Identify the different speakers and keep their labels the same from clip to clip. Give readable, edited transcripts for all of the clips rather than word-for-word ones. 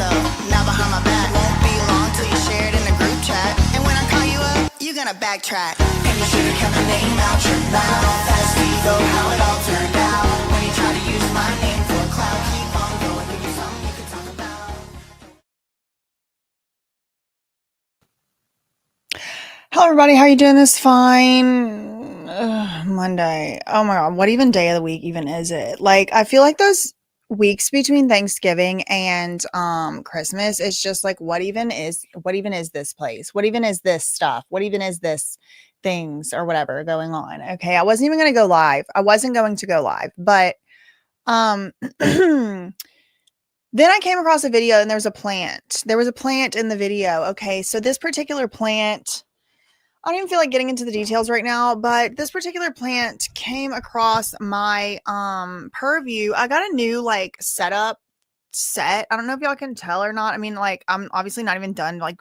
Speaker 1: though. Now behind my back, won't be long till you share it in a group chat. And when I call you up, you're gonna backtrack. And you should've kept the name out your mouth. That's though how it all turned out. When you try to use my name for clout, keep on going, give you something you can talk about. Hello everybody, how you doing this fine Monday? Oh my god, what even day of the week even is it? Like, I feel like those weeks between Thanksgiving and Christmas is just like, what even is this place? What even is this stuff? What even is this things or whatever going on? Okay, I wasn't even going to go live. I wasn't going to go live, but then I came across a video and there was a plant. There was a plant in the video. Okay, so this particular plant, I don't even feel like getting into the details right now, but this particular plant came across my purview. I got a new like set. I don't know if y'all can tell or not. I mean, like, I'm obviously not even done like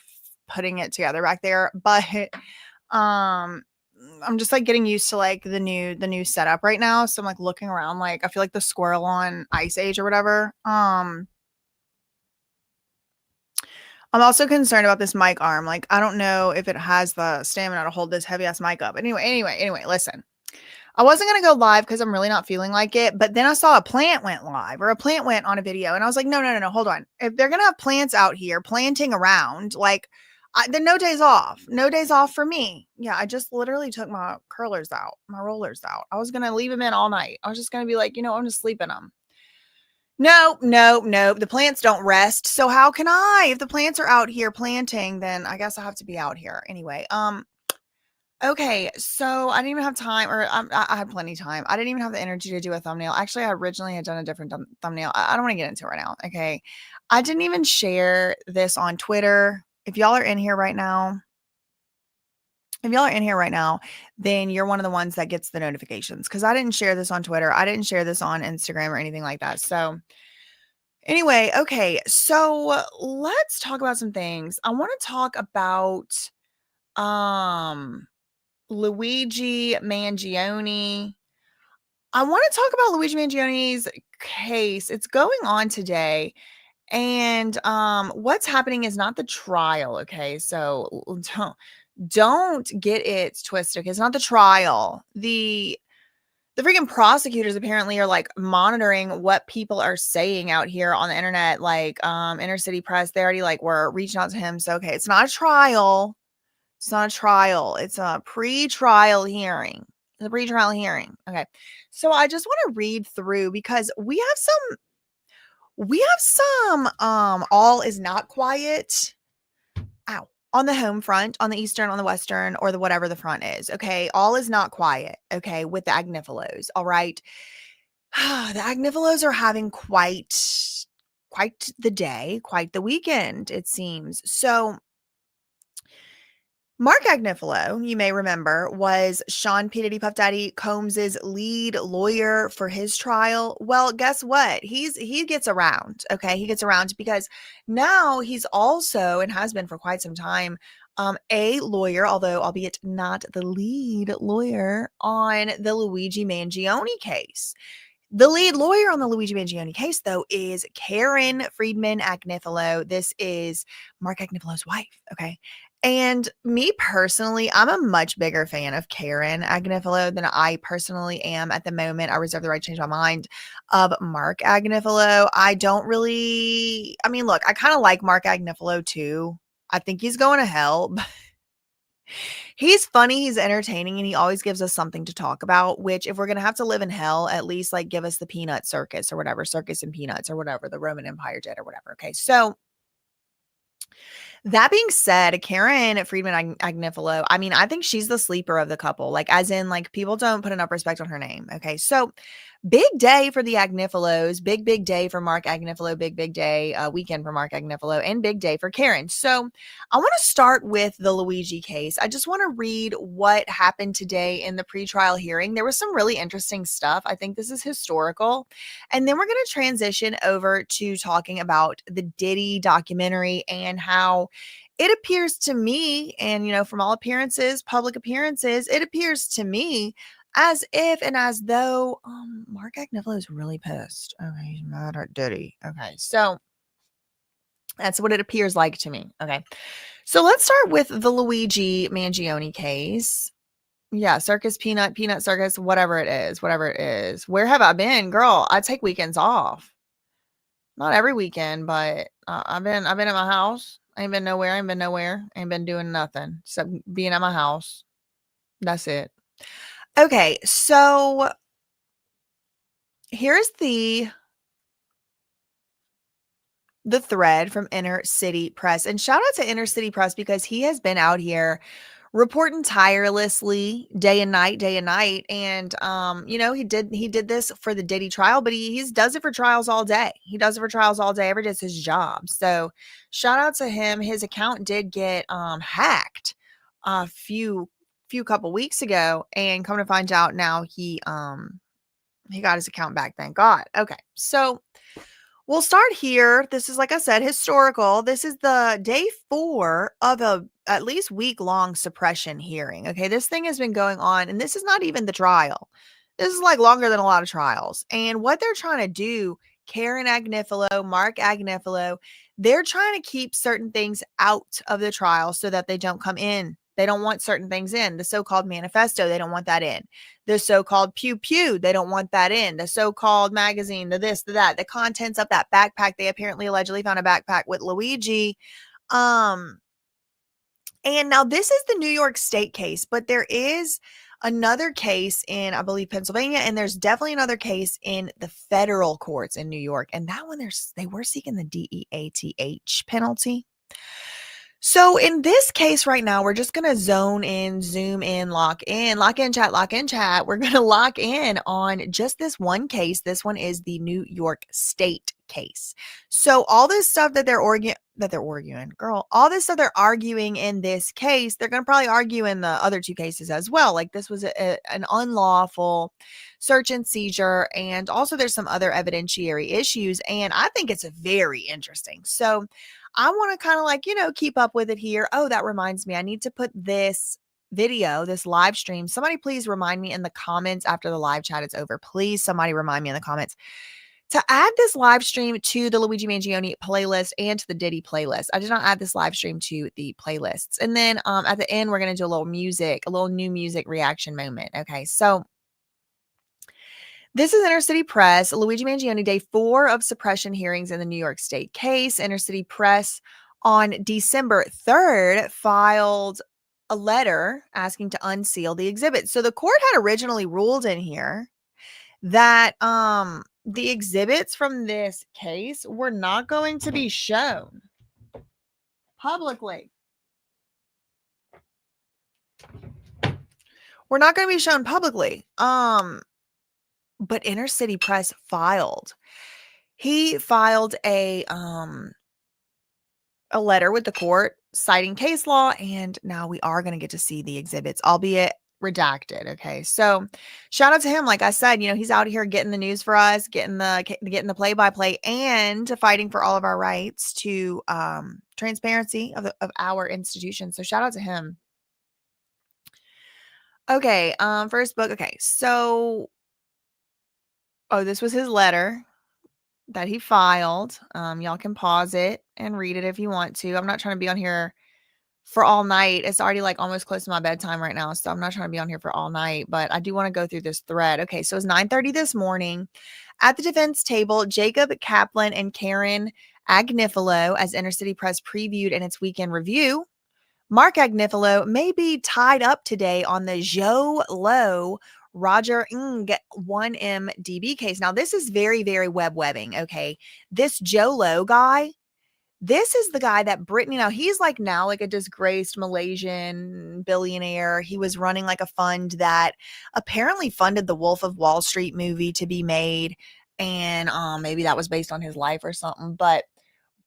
Speaker 1: putting it together back there, but I'm just like getting used to like the new setup right now. So I'm like looking around, like I feel like the squirrel on Ice Age or whatever. I'm also concerned about this mic arm. Like, I don't know if it has the stamina to hold this heavy ass mic up. Anyway, listen. I wasn't going to go live because I'm really not feeling like it. But then I saw a plant went live or a plant went on a video. And I was like, no, hold on. If they're going to have plants out here planting around, like, then no days off. No days off for me. Yeah, I just literally took my rollers out. I was going to leave them in all night. I was just going to be like, I'm just sleeping them. No. The plants don't rest. So how can I? If the plants are out here planting, then I guess I have to be out here. Anyway, okay, so I didn't even have time, or I had plenty of time. I didn't even have the energy to do a thumbnail. Actually, I originally had done a different thumbnail. I don't want to get into it right now. Okay. I didn't even share this on Twitter. If y'all are in here right now, then you're one of the ones that gets the notifications because I didn't share this on Twitter. I didn't share this on Instagram or anything like that. So anyway, okay. So let's talk about some things. I want to talk about Luigi Mangione. I want to talk about Luigi Mangione's case. It's going on today. And what's happening is not the trial, okay? So don't get it twisted. It's not the trial. The freaking prosecutors apparently are like monitoring what people are saying out here on the internet, like inner city press. They already like were reaching out to him. So okay, it's not a trial. It's not a trial. It's a pre-trial hearing. It's a pre-trial hearing. Okay. So I just want to read through because we have some all is not quiet. Ow. On the home front, on the eastern, on the western, or the whatever the front is. Okay. All is not quiet. Okay. With the Agnifilos. All right. The Agnifilos are having quite the day, quite the weekend, it seems. So Mark Agnifilo, you may remember, was Sean P. Diddy Puff Daddy Combs's lead lawyer for his trial. Well, guess what? He gets around. Okay, he gets around because now he's also, and has been for quite some time, a lawyer, although albeit not the lead lawyer on the Luigi Mangione case. The lead lawyer on the Luigi Mangione case, though, is Karen Friedman Agnifilo. This is Mark Agnifilo's wife. Okay. And me personally, I'm a much bigger fan of Karen Agnifilo than I personally am at the moment. I reserve the right to change my mind of Mark Agnifilo. I mean, look, I kind of like Mark Agnifilo too. I think he's going to hell. He's funny, he's entertaining, and he always gives us something to talk about, which if we're going to have to live in hell, at least like give us the peanut circus or whatever, circus and peanuts or whatever the Roman Empire did or whatever. Okay. So that being said, Karen Friedman Agnifilo, I mean, I think she's the sleeper of the couple, like as in like people don't put enough respect on her name. Okay. So big day for the Agnifilos, big day for Mark Agnifilo, big day weekend for Mark Agnifilo, and big day for Karen. So I want to start with the Luigi case. I just want to read what happened today in the pretrial hearing. There was some really interesting stuff. I think this is historical. And then we're going to transition over to talking about the Diddy documentary and how it appears to me, and from all appearances, public appearances, it appears to me as if and as though Mark Agnifilo is really pissed. Okay, he's mad at Diddy. Okay, so That's what it appears like to me. Okay. So let's start with the Luigi Mangione case. Yeah, circus, peanut circus, whatever it is, whatever it is. Where have I been, girl? I take weekends off. Not every weekend, but I've been at my house. I ain't been nowhere. I ain't been nowhere. I ain't been doing nothing except being at my house. That's it. Okay, so here's the thread from Inner City Press. And shout out to Inner City Press because he has been out here reporting tirelessly day and night, day and night. And he did this for the Diddy trial, but he does it for trials all day. He does it for trials all day. Every day is his job. So shout out to him. His account did get hacked a few couple weeks ago, and come to find out now he got his account back, thank God. Okay. So we'll start here. This is, like I said, historical. This is the day 4 of a at least week-long suppression hearing. Okay, this thing has been going on, and this is not even the trial. This is like longer than a lot of trials. And what they're trying to do, Karen Agnifilo, Mark Agnifilo, they're trying to keep certain things out of the trial so that they don't come in. They don't want certain things in. The so-called manifesto, they don't want that in. The so-called pew pew, they don't want that in. The so-called magazine, the this, the that, the contents of that backpack. They apparently allegedly found a backpack with Luigi. And now this is the New York State case, but there is another case in, I believe, Pennsylvania, and there's definitely another case in the federal courts in New York. And that one, they were seeking the DEATH penalty. So in this case right now, we're just going to zoom in, lock in, chat. We're going to lock in on just this one case. This one is the New York State case. So all this stuff that they're arguing, girl, all this stuff they're arguing in this case, they're going to probably argue in the other 2 cases as well. Like this was an unlawful search and seizure. And also there's some other evidentiary issues. And I think it's very interesting. So I want to kind of keep up with it here. Oh, that reminds me. I need to put this video, this live stream. Somebody please remind me in the comments after the live chat is over. Please, somebody remind me in the comments to add this live stream to the Luigi Mangione playlist and to the Diddy playlist. I did not add this live stream to the playlists. And then at the end, we're going to do a little new music reaction moment. Okay, so this is Inner City Press, Luigi Mangione, day 4 of suppression hearings in the New York State case. Inner City Press on December 3rd filed a letter asking to unseal the exhibits. So the court had originally ruled in here that the exhibits from this case were not going to be shown publicly. We're not going to be shown publicly. But Inner City Press filed. He filed a letter with the court citing case law, and now we are going to get to see the exhibits, albeit redacted. Okay, so shout out to him. Like I said, he's out here getting the news for us, getting the play-by-play, and fighting for all of our rights to transparency of our institution. So shout out to him. Okay, first book. Okay, so this was his letter that he filed. Y'all can pause it and read it if you want to. I'm not trying to be on here for all night. It's already almost close to my bedtime right now, so I'm not trying to be on here for all night, but I do want to go through this thread. Okay, so it's 9:30 this morning. At the defense table, Jacob Kaplan and Karen Agnifilo, as Inner City Press previewed in its weekend review, Mark Agnifilo may be tied up today on the Joe Lowe Roger Ng 1MDB case. Now, this is very, very webbing, okay? This Joe Lowe guy, this is the guy that Brittany, now he's now a disgraced Malaysian billionaire. He was running a fund that apparently funded the Wolf of Wall Street movie to be made. And maybe that was based on his life or something. But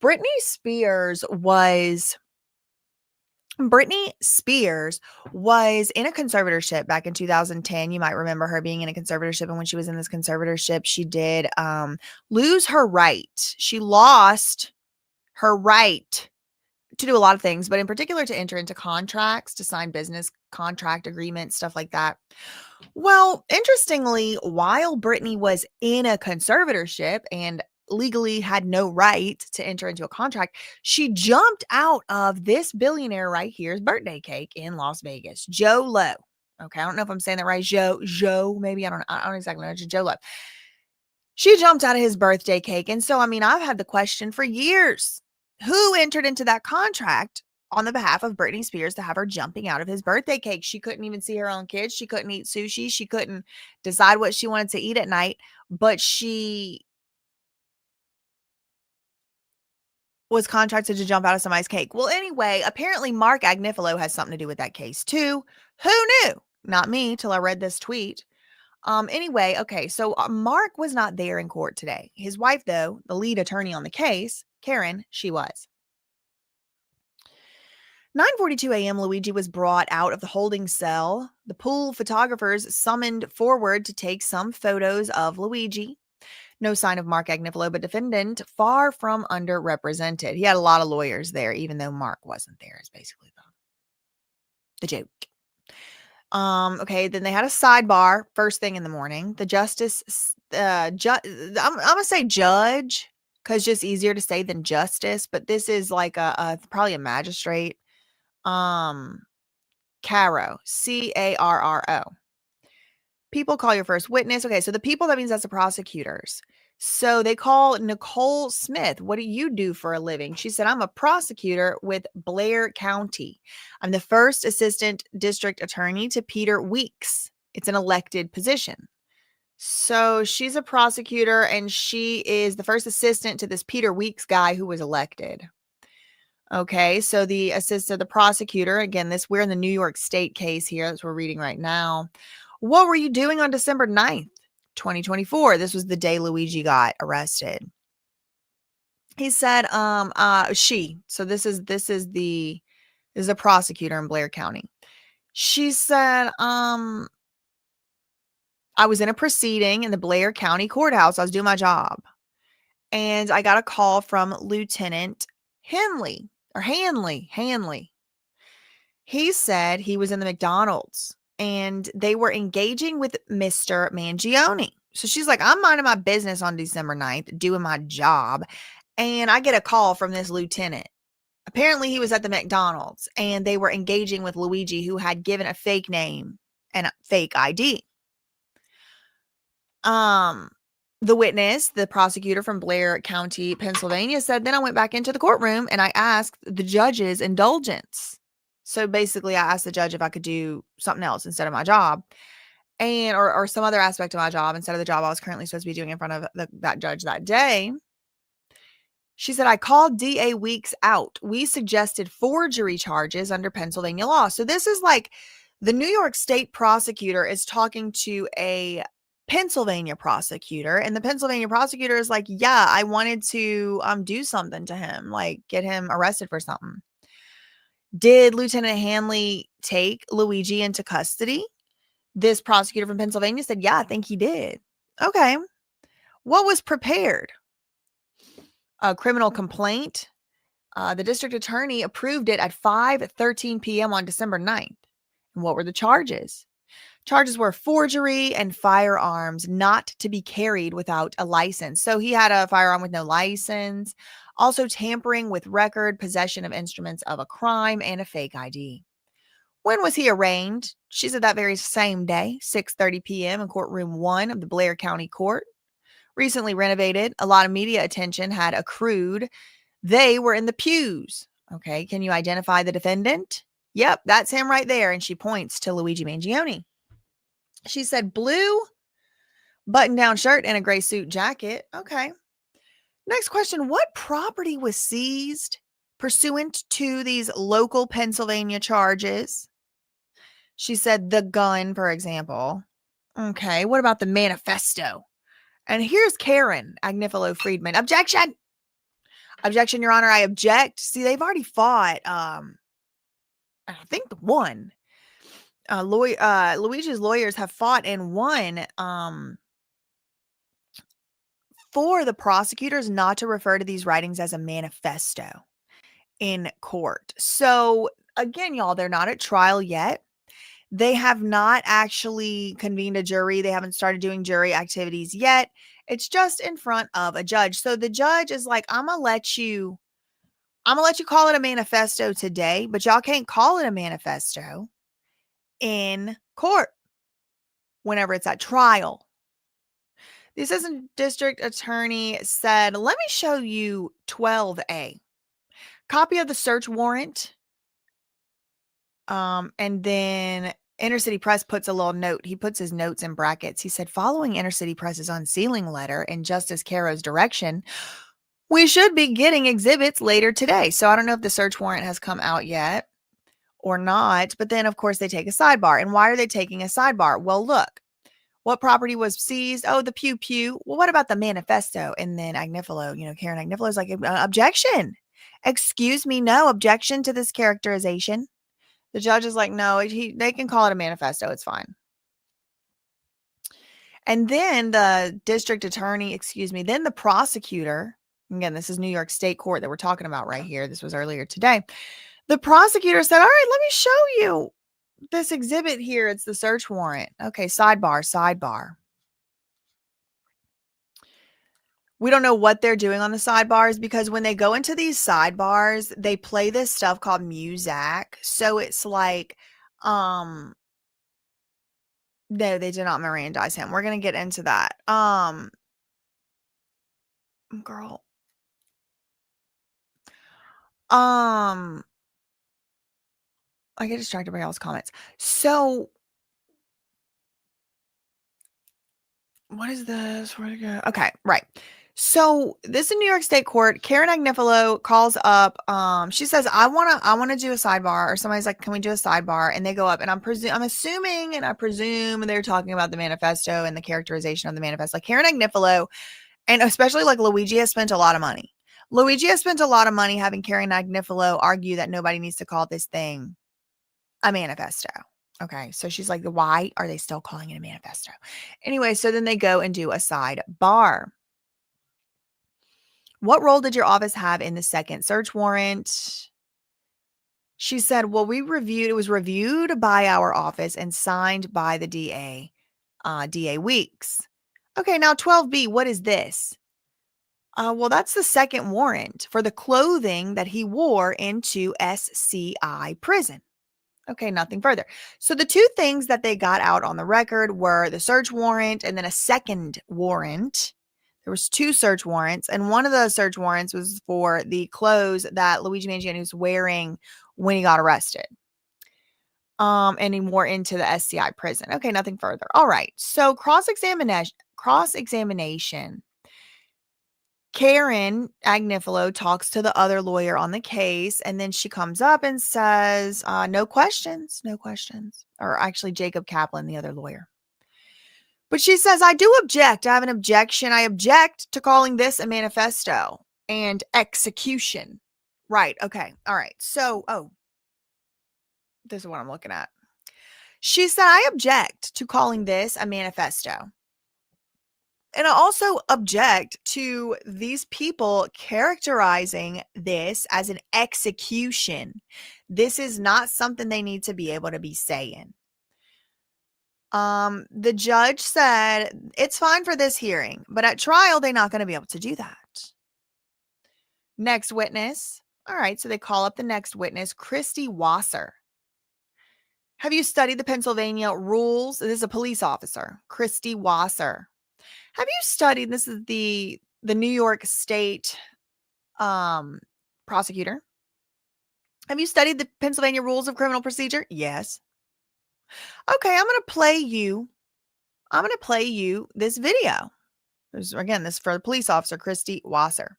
Speaker 1: Britney Spears was in a conservatorship back in 2010. You might remember her being in a conservatorship. And when she was in this conservatorship, she did lose her right. She lost her right to do a lot of things, but in particular to enter into contracts, to sign business contract agreements, stuff like that. Well, interestingly, while Britney was in a conservatorship and legally had no right to enter into a contract. She jumped out of this billionaire right here's birthday cake in Las Vegas, Joe Low. Okay, I don't know if I'm saying that right. Joe, maybe I don't exactly know. Just Joe Low. She jumped out of his birthday cake. And so, I mean, I've had the question for years. Who entered into that contract on the behalf of Britney Spears to have her jumping out of his birthday cake? She couldn't even see her own kids. She couldn't eat sushi. She couldn't decide what she wanted to eat at night, but she was contracted to jump out of somebody's cake. Well, anyway, apparently Mark Agnifilo has something to do with that case too. Who knew? Not me till I read this tweet. Anyway, okay, so Mark was not there in court today. His wife, though, the lead attorney on the case, Karen, she was. 9:42 a.m., Luigi was brought out of the holding cell. The pool photographers summoned forward to take some photos of Luigi. No sign of Mark Agnifilo, but defendant far from underrepresented. He had a lot of lawyers there, even though Mark wasn't there, is basically the joke. Okay, then they had a sidebar first thing in the morning. The justice, I'm gonna say judge, because just easier to say than justice, but this is like a probably a magistrate. Caro, Carro. People call your first witness. Okay, so the people, that means that's the prosecutors. So they call Nicole Smith. What do you do for a living? She said, I'm a prosecutor with Blair County. I'm the first assistant district attorney to Peter Weeks. It's an elected position. So she's a prosecutor and she is the first assistant to this Peter Weeks guy who was elected. Okay, so the assistant, the prosecutor, again, we're in the New York State case here. That's what we're reading right now. What were you doing on December 9th, 2024? This was the day Luigi got arrested. He said, so this is a prosecutor in Blair County. She said, I was in a proceeding in the Blair County courthouse. I was doing my job. And I got a call from Lieutenant Hanley. He said he was in the McDonald's and they were engaging with Mr. Mangione. So she's like, I'm minding my business on December 9th, doing my job. And I get a call from this lieutenant. Apparently he was at the McDonald's and they were engaging with Luigi, who had given a fake name and a fake ID. The witness, the prosecutor from Blair County, Pennsylvania, said, then I went back into the courtroom and I asked the judge's indulgence. So basically, I asked the judge if I could do something else instead of my job, and or some other aspect of my job instead of the job I was currently supposed to be doing in front of that judge that day. She said, I called DA Weeks out. We suggested forgery charges under Pennsylvania law. So this is like the New York State prosecutor is talking to a Pennsylvania prosecutor, and the Pennsylvania prosecutor is like, yeah, I wanted to do something to him, like get him arrested for something. Did Lieutenant Hanley take Luigi into custody? This prosecutor from Pennsylvania said, yeah, I think he did. Okay. What was prepared? A criminal complaint. The district attorney approved it at 5:13 p.m. on December 9th. And what were the charges? Charges were forgery and firearms not to be carried without a license. So he had a firearm with no license, also tampering with record, possession of instruments of a crime, and a fake ID. When was he arraigned? She said that very same day, 6:30 p.m. in courtroom 1 of the Blair County Court. Recently renovated, a lot of media attention had accrued. They were in the pews. Okay, can you identify the defendant? Yep, that's him right there. And she points to Luigi Mangione. She said blue button-down shirt and a gray suit jacket. Okay. Next question. What property was seized pursuant to these local Pennsylvania charges? She said the gun, for example. Okay. What about the manifesto? And here's Karen Agnifilo Friedman. Objection. Objection, Your Honor. I object. See, they've already fought. I think the one. Luigi's lawyers have fought and won for the prosecutors not to refer to these writings as a manifesto in court. So again, y'all, they're not at trial yet. They have not actually convened a jury. They haven't started doing jury activities yet. It's just in front of a judge. So the judge is like, I'm going to let you call it a manifesto today, but y'all can't call it a manifesto in court whenever it's at trial. The assistant district attorney said, let me show you 12A. Copy of the search warrant. And then Inner City Press puts a little note. He puts his notes in brackets. He said, following Inner City Press's unsealing letter in Justice Caro's direction, we should be getting exhibits later today. So I don't know if the search warrant has come out yet or not. But then, of course, they take a sidebar. And why are they taking a sidebar? Well, look, what property was seized? Oh, the pew pew. Well, what about the manifesto? And then Agnifilo, Karen Agnifilo is like, objection. Excuse me, no objection to this characterization. The judge is like, no, they can call it a manifesto. It's fine. And then the district attorney, then the prosecutor, again, this is New York State Court that we're talking about right here. This was earlier today. The prosecutor said, all right, let me show you this exhibit here. It's the search warrant. Okay, sidebar. We don't know what they're doing on the sidebars because when they go into these sidebars, they play this stuff called music. So it's like, no, they did not Mirandize him. We're going to get into that. Girl. I get distracted by y'all's comments. So what is this? Where to go? Okay, right. So this in New York State Court, Karen Agnifilo calls up. She says, I wanna do a sidebar, or somebody's like, can we do a sidebar? And they go up, and I'm assuming, and I presume they're talking about the manifesto and the characterization of the manifesto. Like Karen Agnifilo, and especially like Luigi has spent a lot of money. Luigi has spent a lot of money having Karen Agnifilo argue that nobody needs to call this thing a manifesto. Okay, so she's like, why are they still calling it a manifesto? Anyway, so then they go and do a sidebar. What role did your office have in the second search warrant? She said, well, it was reviewed by our office and signed by the DA, DA Weeks. Okay, now 12B, what is this? Well, that's the second warrant for the clothing that he wore into SCI prison. Okay, nothing further. So the two things that they got out on the record were the search warrant and then a second warrant. There was two search warrants, and one of the search warrants was for the clothes that Luigi Mangione was wearing when he got arrested. And he wore into the SCI prison. Okay, nothing further. All right. So cross-examination. Karen Agnifilo talks to the other lawyer on the case, and then she comes up and says, no questions. Or actually, Jacob Kaplan, the other lawyer. But she says, I do object. I have an objection. I object to calling this a manifesto and execution. Right. Okay. All right. So, this is what I'm looking at. She said, I object to calling this a manifesto. And I also object to these people characterizing this as an execution. This is not something they need to be able to be saying. The judge said it's fine for this hearing, but at trial, they're not going to be able to do that. Next witness. All right, so they call up the next witness, Christy Wasser. Have you studied the Pennsylvania rules? This is a police officer, Christy Wasser. Have you studied, this is the New York State prosecutor. Have you studied the Pennsylvania rules of criminal procedure? Yes. Okay, I'm going to play you this video. Again, this is for the police officer, Christy Wasser.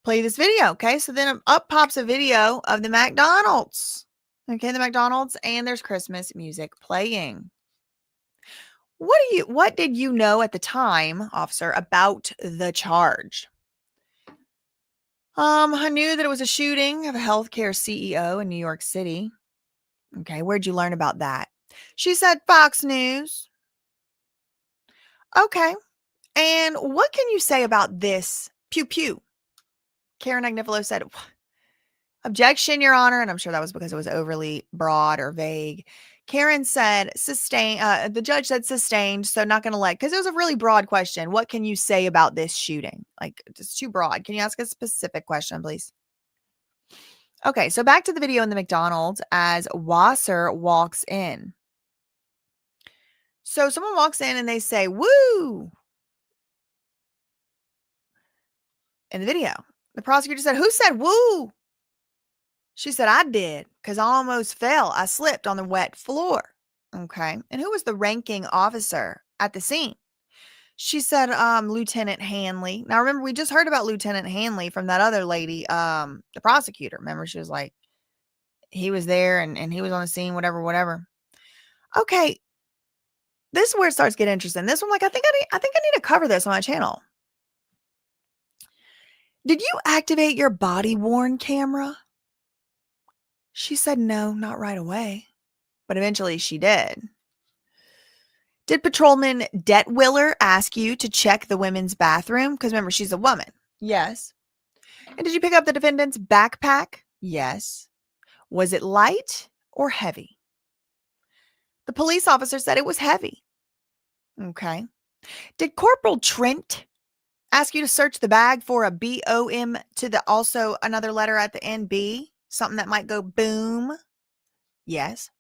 Speaker 1: Play this video, okay? So then up pops a video of the McDonald's. Okay, the McDonald's, and there's Christmas music playing. What did you know at the time, officer, about the charge? I knew that it was a shooting of a healthcare CEO in New York City. Okay, where'd you learn about that? She said Fox News. Okay, and what can you say about this? Pew pew. Karen Agnifilo said, objection, Your Honor, and I'm sure that was because it was overly broad or vague. Karen said sustain. The judge said sustained, so not going to let, because it was a really broad question. What can you say about this shooting? Like, it's too broad. Can you ask a specific question, please? Okay, so back to the video in the McDonald's as Wasser walks in. So someone walks in and they say, "Woo!" in the video. The prosecutor said, "Who said woo?" She said, "I did, because I almost fell. I slipped on the wet floor." Okay. And who was the ranking officer at the scene? She said, Lieutenant Hanley. Now, remember, we just heard about Lieutenant Hanley from that other lady, the prosecutor. Remember, she was like, he was there and he was on the scene, whatever. Okay. This is where it starts getting interesting. This one, like, I think I need to cover this on my channel. Did you activate your body-worn camera? She said no, not right away. But eventually she did. Did Patrolman Detwiller ask you to check the women's bathroom? Because remember, she's a woman. Yes. And did you pick up the defendant's backpack? Yes. Was it light or heavy? The police officer said it was heavy. Okay. Did Corporal Trent ask you to search the bag for a BOM to the also another letter at the end, B? Something that might go boom? Yes.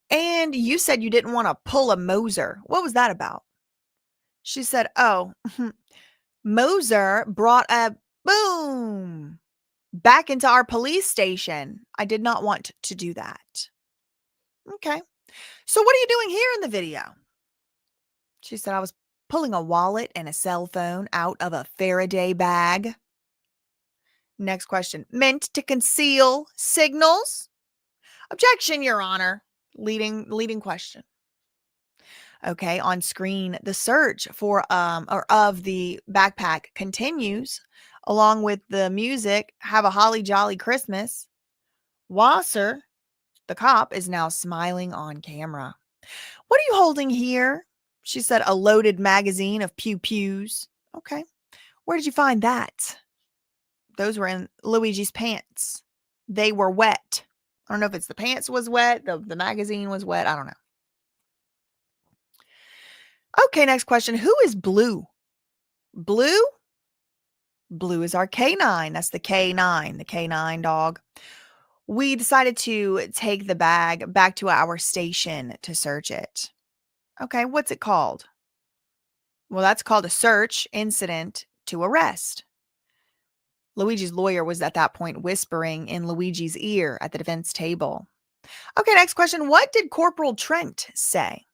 Speaker 1: And you said you didn't want to pull a Moser. What was that about? She said, oh, Moser brought a boom back into our police station. I did not want to do that. Okay. So what are you doing here in the video? She said, I was pulling a wallet and a cell phone out of a Faraday bag. Next question. Meant to conceal signals? Objection, Your Honor. Leading question. Okay, on screen, the search for or of the backpack continues, along with the music, Have a Holly Jolly Christmas. Wasser, the cop, is now smiling on camera. What are you holding here? She said, a loaded magazine of pew-pews. Okay. Where did you find that? Those were in Luigi's pants. They were wet. I don't know if it's the pants was wet, the magazine was wet. I don't know. Okay, next question. Who is Blue? Blue? Blue is our K9. That's the K9, the K9 dog. We decided to take the bag back to our station to search it. Okay, what's it called? Well, that's called a search incident to arrest. Luigi's lawyer was at that point whispering in Luigi's ear at the defense table. Okay, next question. What did Corporal Trent say?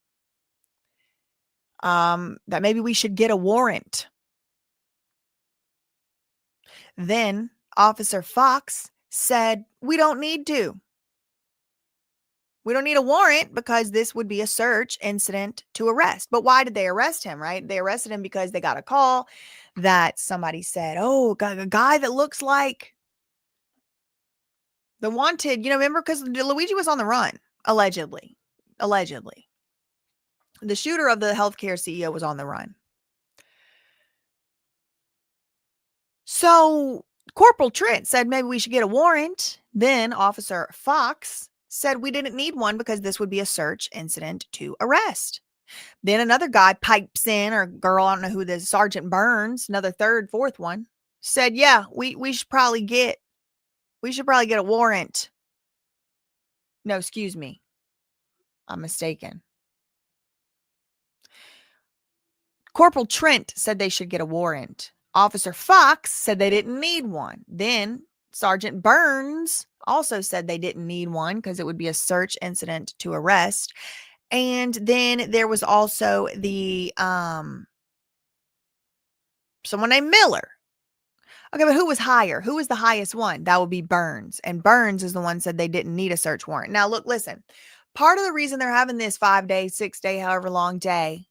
Speaker 1: That maybe we should get a warrant. Then Officer Fox said, we don't need to. We don't need a warrant because this would be a search incident to arrest. But why did they arrest him, right? They arrested him because they got a call that somebody said, oh, got a guy that looks like the wanted, remember, because Luigi was on the run, allegedly. The shooter of the healthcare CEO was on the run. So Corporal Trent said maybe we should get a warrant. Then Officer Fox said we didn't need one because this would be a search incident to arrest. Then another guy pipes in, or girl, I don't know who this is, Sergeant Burns, another third, fourth one, said, yeah, we should probably get a warrant. No, excuse me. I'm mistaken. Corporal Trent said they should get a warrant. Officer Fox said they didn't need one. Then Sergeant Burns also said they didn't need one because it would be a search incident to arrest. And then there was also the someone named Miller. Okay, but who was higher? Who was the highest one? That would be Burns. And Burns is the one said they didn't need a search warrant. Now, look, listen. Part of the reason they're having this 5-day, 6-day, however long day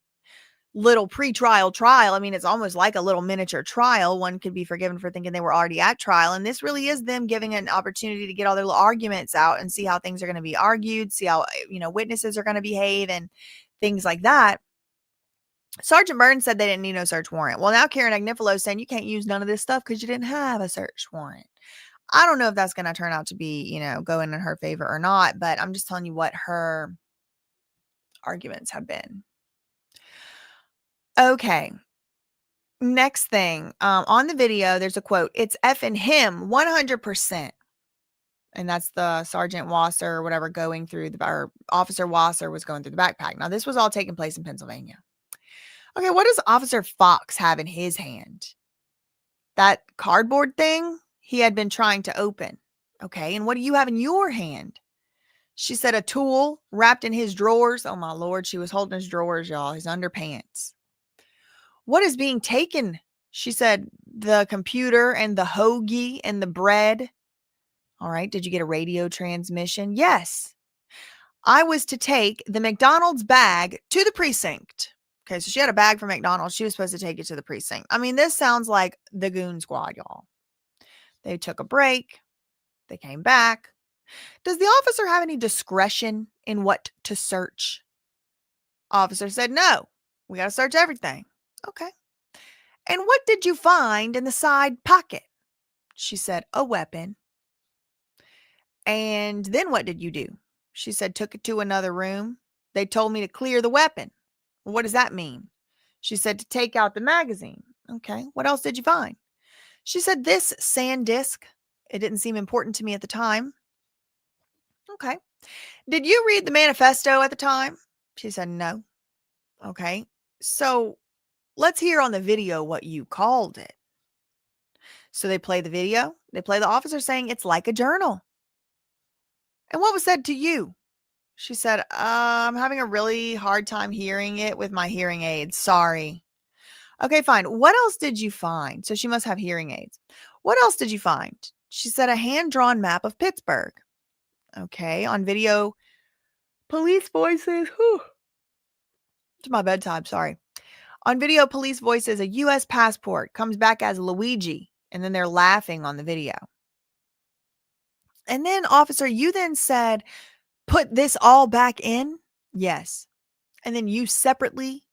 Speaker 1: little pre-trial trial, I mean, it's almost like a little miniature trial. One could be forgiven for thinking they were already at trial. And this really is them giving an opportunity to get all their little arguments out and see how things are going to be argued, see how, witnesses are going to behave and things like that. Sergeant Burns said they didn't need no search warrant. Well, now Karen Agnifilo is saying you can't use none of this stuff because you didn't have a search warrant. I don't know if that's going to turn out to be, going in her favor or not, but I'm just telling you what her arguments have been. Okay. Next thing, on the video, there's a quote. It's effing him 100%. And that's the Sergeant Wasser or whatever going through or Officer Wasser was going through the backpack. Now, this was all taking place in Pennsylvania. Okay, what does Officer Fox have in his hand? That cardboard thing he had been trying to open. Okay, and what do you have in your hand? She said a tool wrapped in his drawers. Oh, my Lord, she was holding his drawers, y'all, his underpants. What is being taken? She said the computer and the hoagie and the bread. All right, did you get a radio transmission? Yes. I was to take the McDonald's bag to the precinct. Okay, so she had a bag from McDonald's. She was supposed to take it to the precinct. I mean, this sounds like the Goon Squad, y'all. They took a break. They came back. Does the officer have any discretion in what to search? Officer said, no, we got to search everything. Okay. And what did you find in the side pocket? She said, a weapon. And then what did you do? She said, took it to another room. They told me to clear the weapon. What does that mean? She said, to take out the magazine. Okay. What else did you find? She said, this sand disk. It didn't seem important to me at the time. Okay. Did you read the manifesto at the time? She said, no. Okay. So let's hear on the video what you called it. So they play the video. They play the officer saying it's like a journal. And what was said to you? She said, I'm having a really hard time hearing it with my hearing aids. Sorry. Okay, fine. What else did you find? So she must have hearing aids. What else did you find? She said a hand-drawn map of Pittsburgh. Okay, on video, police voices. Whew. It's my bedtime, sorry. On video, police voices a U.S. passport comes back as Luigi, and then they're laughing on the video. And then, officer, you then said, put this all back in? Yes. And then you separately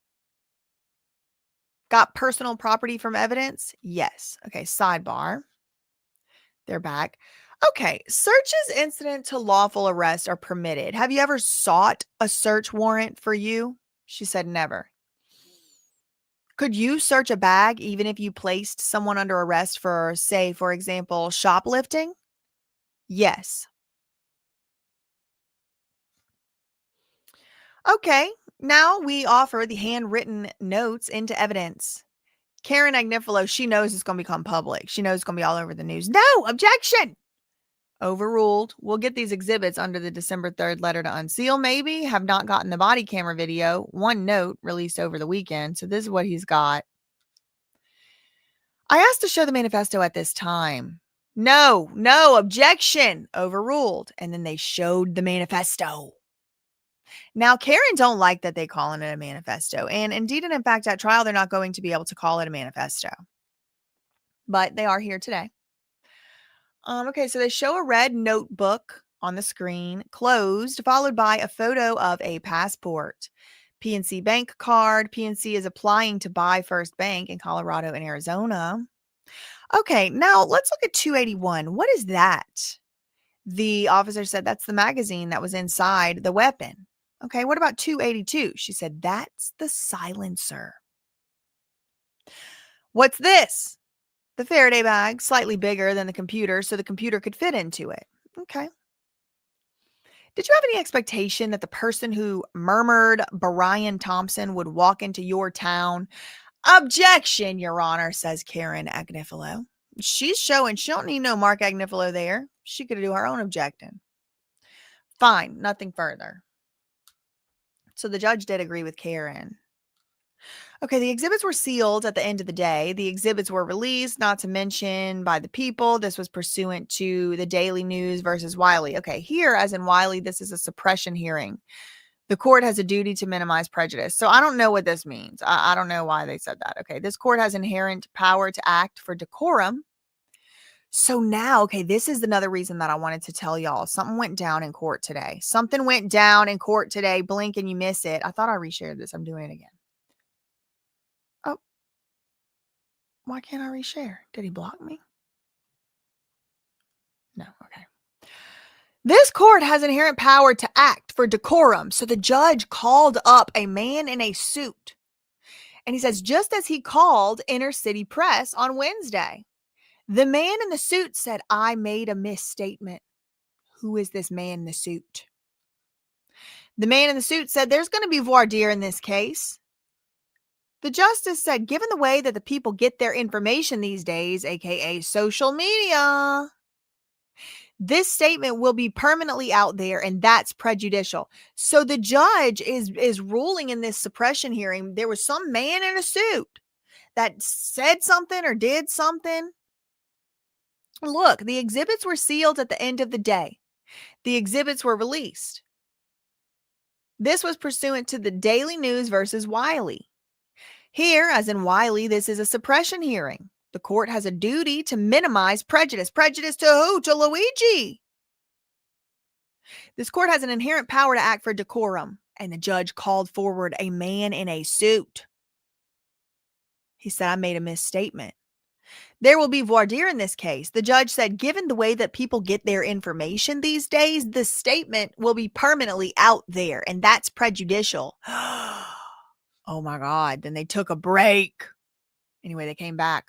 Speaker 1: got personal property from evidence? Yes. Okay, sidebar. They're back. Okay, searches incident to lawful arrest are permitted. Have you ever sought a search warrant for you? She said never. Could you search a bag even if you placed someone under arrest for, say, for example, shoplifting? Yes. Okay, now we offer the handwritten notes into evidence. Karen Agnifilo, she knows it's going to become public. She knows it's going to be all over the news. No, objection. Overruled. We'll get these exhibits under the December 3rd letter to unseal, maybe. Have not gotten the body camera video. One note released over the weekend. So this is what he's got. I asked to show the manifesto at this time. No, objection. Overruled. And then they showed the manifesto. Now, Karen don't like that they calling it a manifesto. And indeed, and in fact, at trial, they're not going to be able to call it a manifesto. But they are here today. Okay, so they show a red notebook on the screen, closed, followed by a photo of a passport. PNC Bank card. PNC is applying to buy First Bank in Colorado and Arizona. Okay, now let's look at 281. What is that? The officer said that's the magazine that was inside the weapon. Okay, what about 282? She said that's the silencer. What's this? The Faraday bag, slightly bigger than the computer, so the computer could fit into it. Okay. Did you have any expectation that the person who murmured Brian Thompson would walk into your town? Objection, Your Honor, says Karen Agnifilo. She's showing she don't need no Mark Agnifilo there. She could do her own objecting. Fine, nothing further. So the judge did agree with Karen. Okay, the exhibits were sealed at the end of the day. The exhibits were released, not to mention by the people. This was pursuant to the Daily News versus Wiley. Okay, here, as in Wiley, this is a suppression hearing. The court has a duty to minimize prejudice. So I don't know what this means. I don't know why they said that. Okay, this court has inherent power to act for decorum. So now, okay, this is another reason that I wanted to tell y'all. Something went down in court today. Something went down in court today. Blink and you miss it. I thought I reshared this. I'm doing it again. Oh, why can't I reshare? Did he block me? No. Okay. This court has inherent power to act for decorum. So the judge called up a man in a suit. And he says, just as he called inner city press on Wednesday, the man in the suit said, I made a misstatement. Who is this man in the suit? The man in the suit said, there's going to be voir dire in this case. The justice said, given the way that the people get their information these days, aka social media, this statement will be permanently out there, and that's prejudicial. So the judge is ruling in this suppression hearing. There was some man in a suit that said something or did something. Look, the exhibits were sealed at the end of the day. The exhibits were released. This was pursuant to the Daily News versus Wiley. Here, as in Wiley, this is a suppression hearing. The court has a duty to minimize prejudice. Prejudice to who? To Luigi. This court has an inherent power to act for decorum, and the judge called forward a man in a suit. He said, I made a misstatement. There will be voir dire in this case. The judge said, given the way that people get their information these days, the statement will be permanently out there, and that's prejudicial. Oh my God. Then they took a break. Anyway, they came back.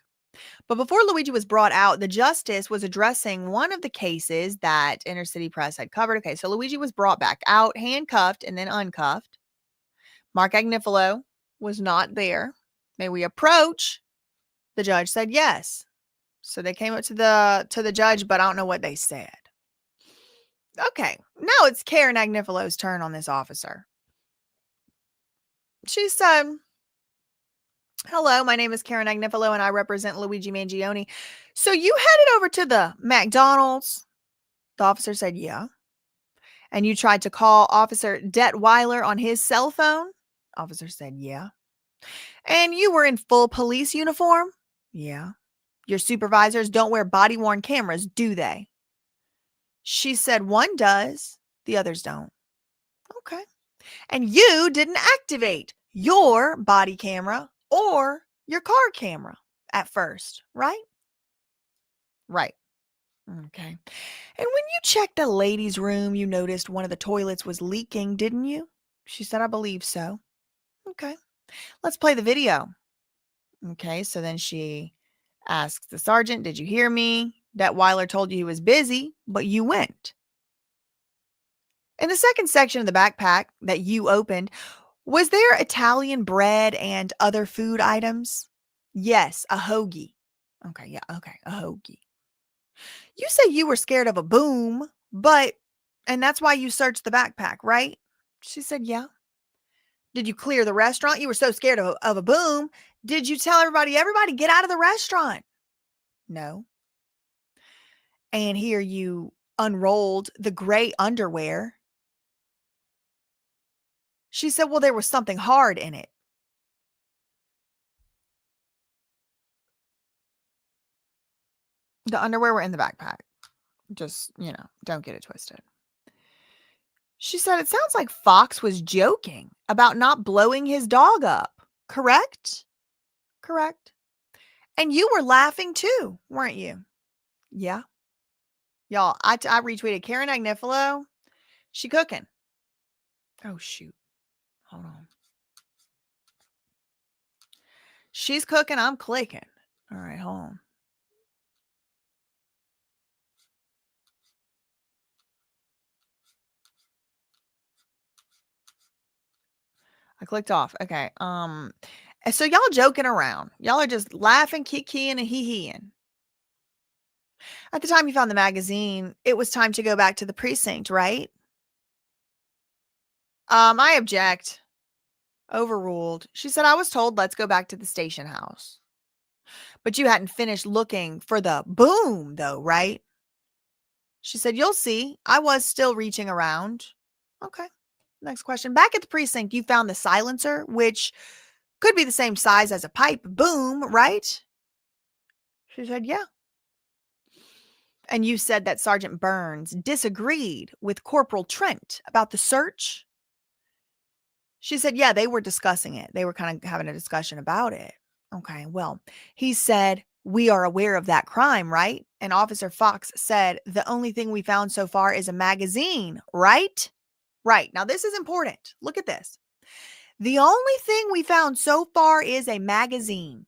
Speaker 1: But before Luigi was brought out, the justice was addressing one of the cases that Inner City Press had covered. Okay, so Luigi was brought back out, handcuffed, and then uncuffed. Mark Agnifilo was not there. May we approach? The judge said yes. So they came up to the judge, but I don't know what they said. Okay, now it's Karen Agnifilo's turn on this officer. She said, hello, my name is Karen Agnifilo, and I represent Luigi Mangione. So you headed over to the McDonald's? The officer said, yeah. And you tried to call Officer Detweiler on his cell phone? Officer said, yeah. And you were in full police uniform? Yeah. Your supervisors don't wear body-worn cameras, do they? She said, one does, the others don't. Okay. And you didn't activate your body camera or your car camera at first, right? Right. Okay. And when you checked the ladies' room, you noticed one of the toilets was leaking, didn't you? She said, I believe so. Okay. Let's play the video. Okay. So then she asks the sergeant, did you hear me? Detweiler told you he was busy, but you went. In the second section of the backpack that you opened, was there Italian bread and other food items? Yes, a hoagie. Okay, yeah, okay, a hoagie. You say you were scared of a boom, and that's why you searched the backpack, right? She said, yeah. Did you clear the restaurant? You were so scared of a boom. Did you tell everybody get out of the restaurant? No. And here you unrolled the gray underwear. She said, well, there was something hard in it. The underwear were in the backpack. Just, don't get it twisted. She said, it sounds like Fox was joking about not blowing his dog up. Correct? Correct. And you were laughing too, weren't you? Yeah. Y'all, I retweeted Karen Agnifilo. She cooking. Oh, shoot. Hold on. She's cooking. I'm clicking. All right, hold on. I clicked off. Okay. And so y'all joking around. Y'all are just laughing, kikiing, and hee-heeing. At the time you found the magazine, it was time to go back to the precinct, right? I object. Overruled. She said, I was told, let's go back to the station house. But you hadn't finished looking for the boom, though, right? She said, you'll see. I was still reaching around. Okay. Next question. Back at the precinct, you found the silencer, which could be the same size as a pipe boom, right? She said, yeah. And you said that Sergeant Burns disagreed with Corporal Trent about the search? She said, yeah, they were discussing it. They were kind of having a discussion about it. Okay, well, he said, We are aware of that crime, right? And Officer Fox said, the only thing we found so far is a magazine, right? Right. Now, this is important. Look at this. The only thing we found so far is a magazine.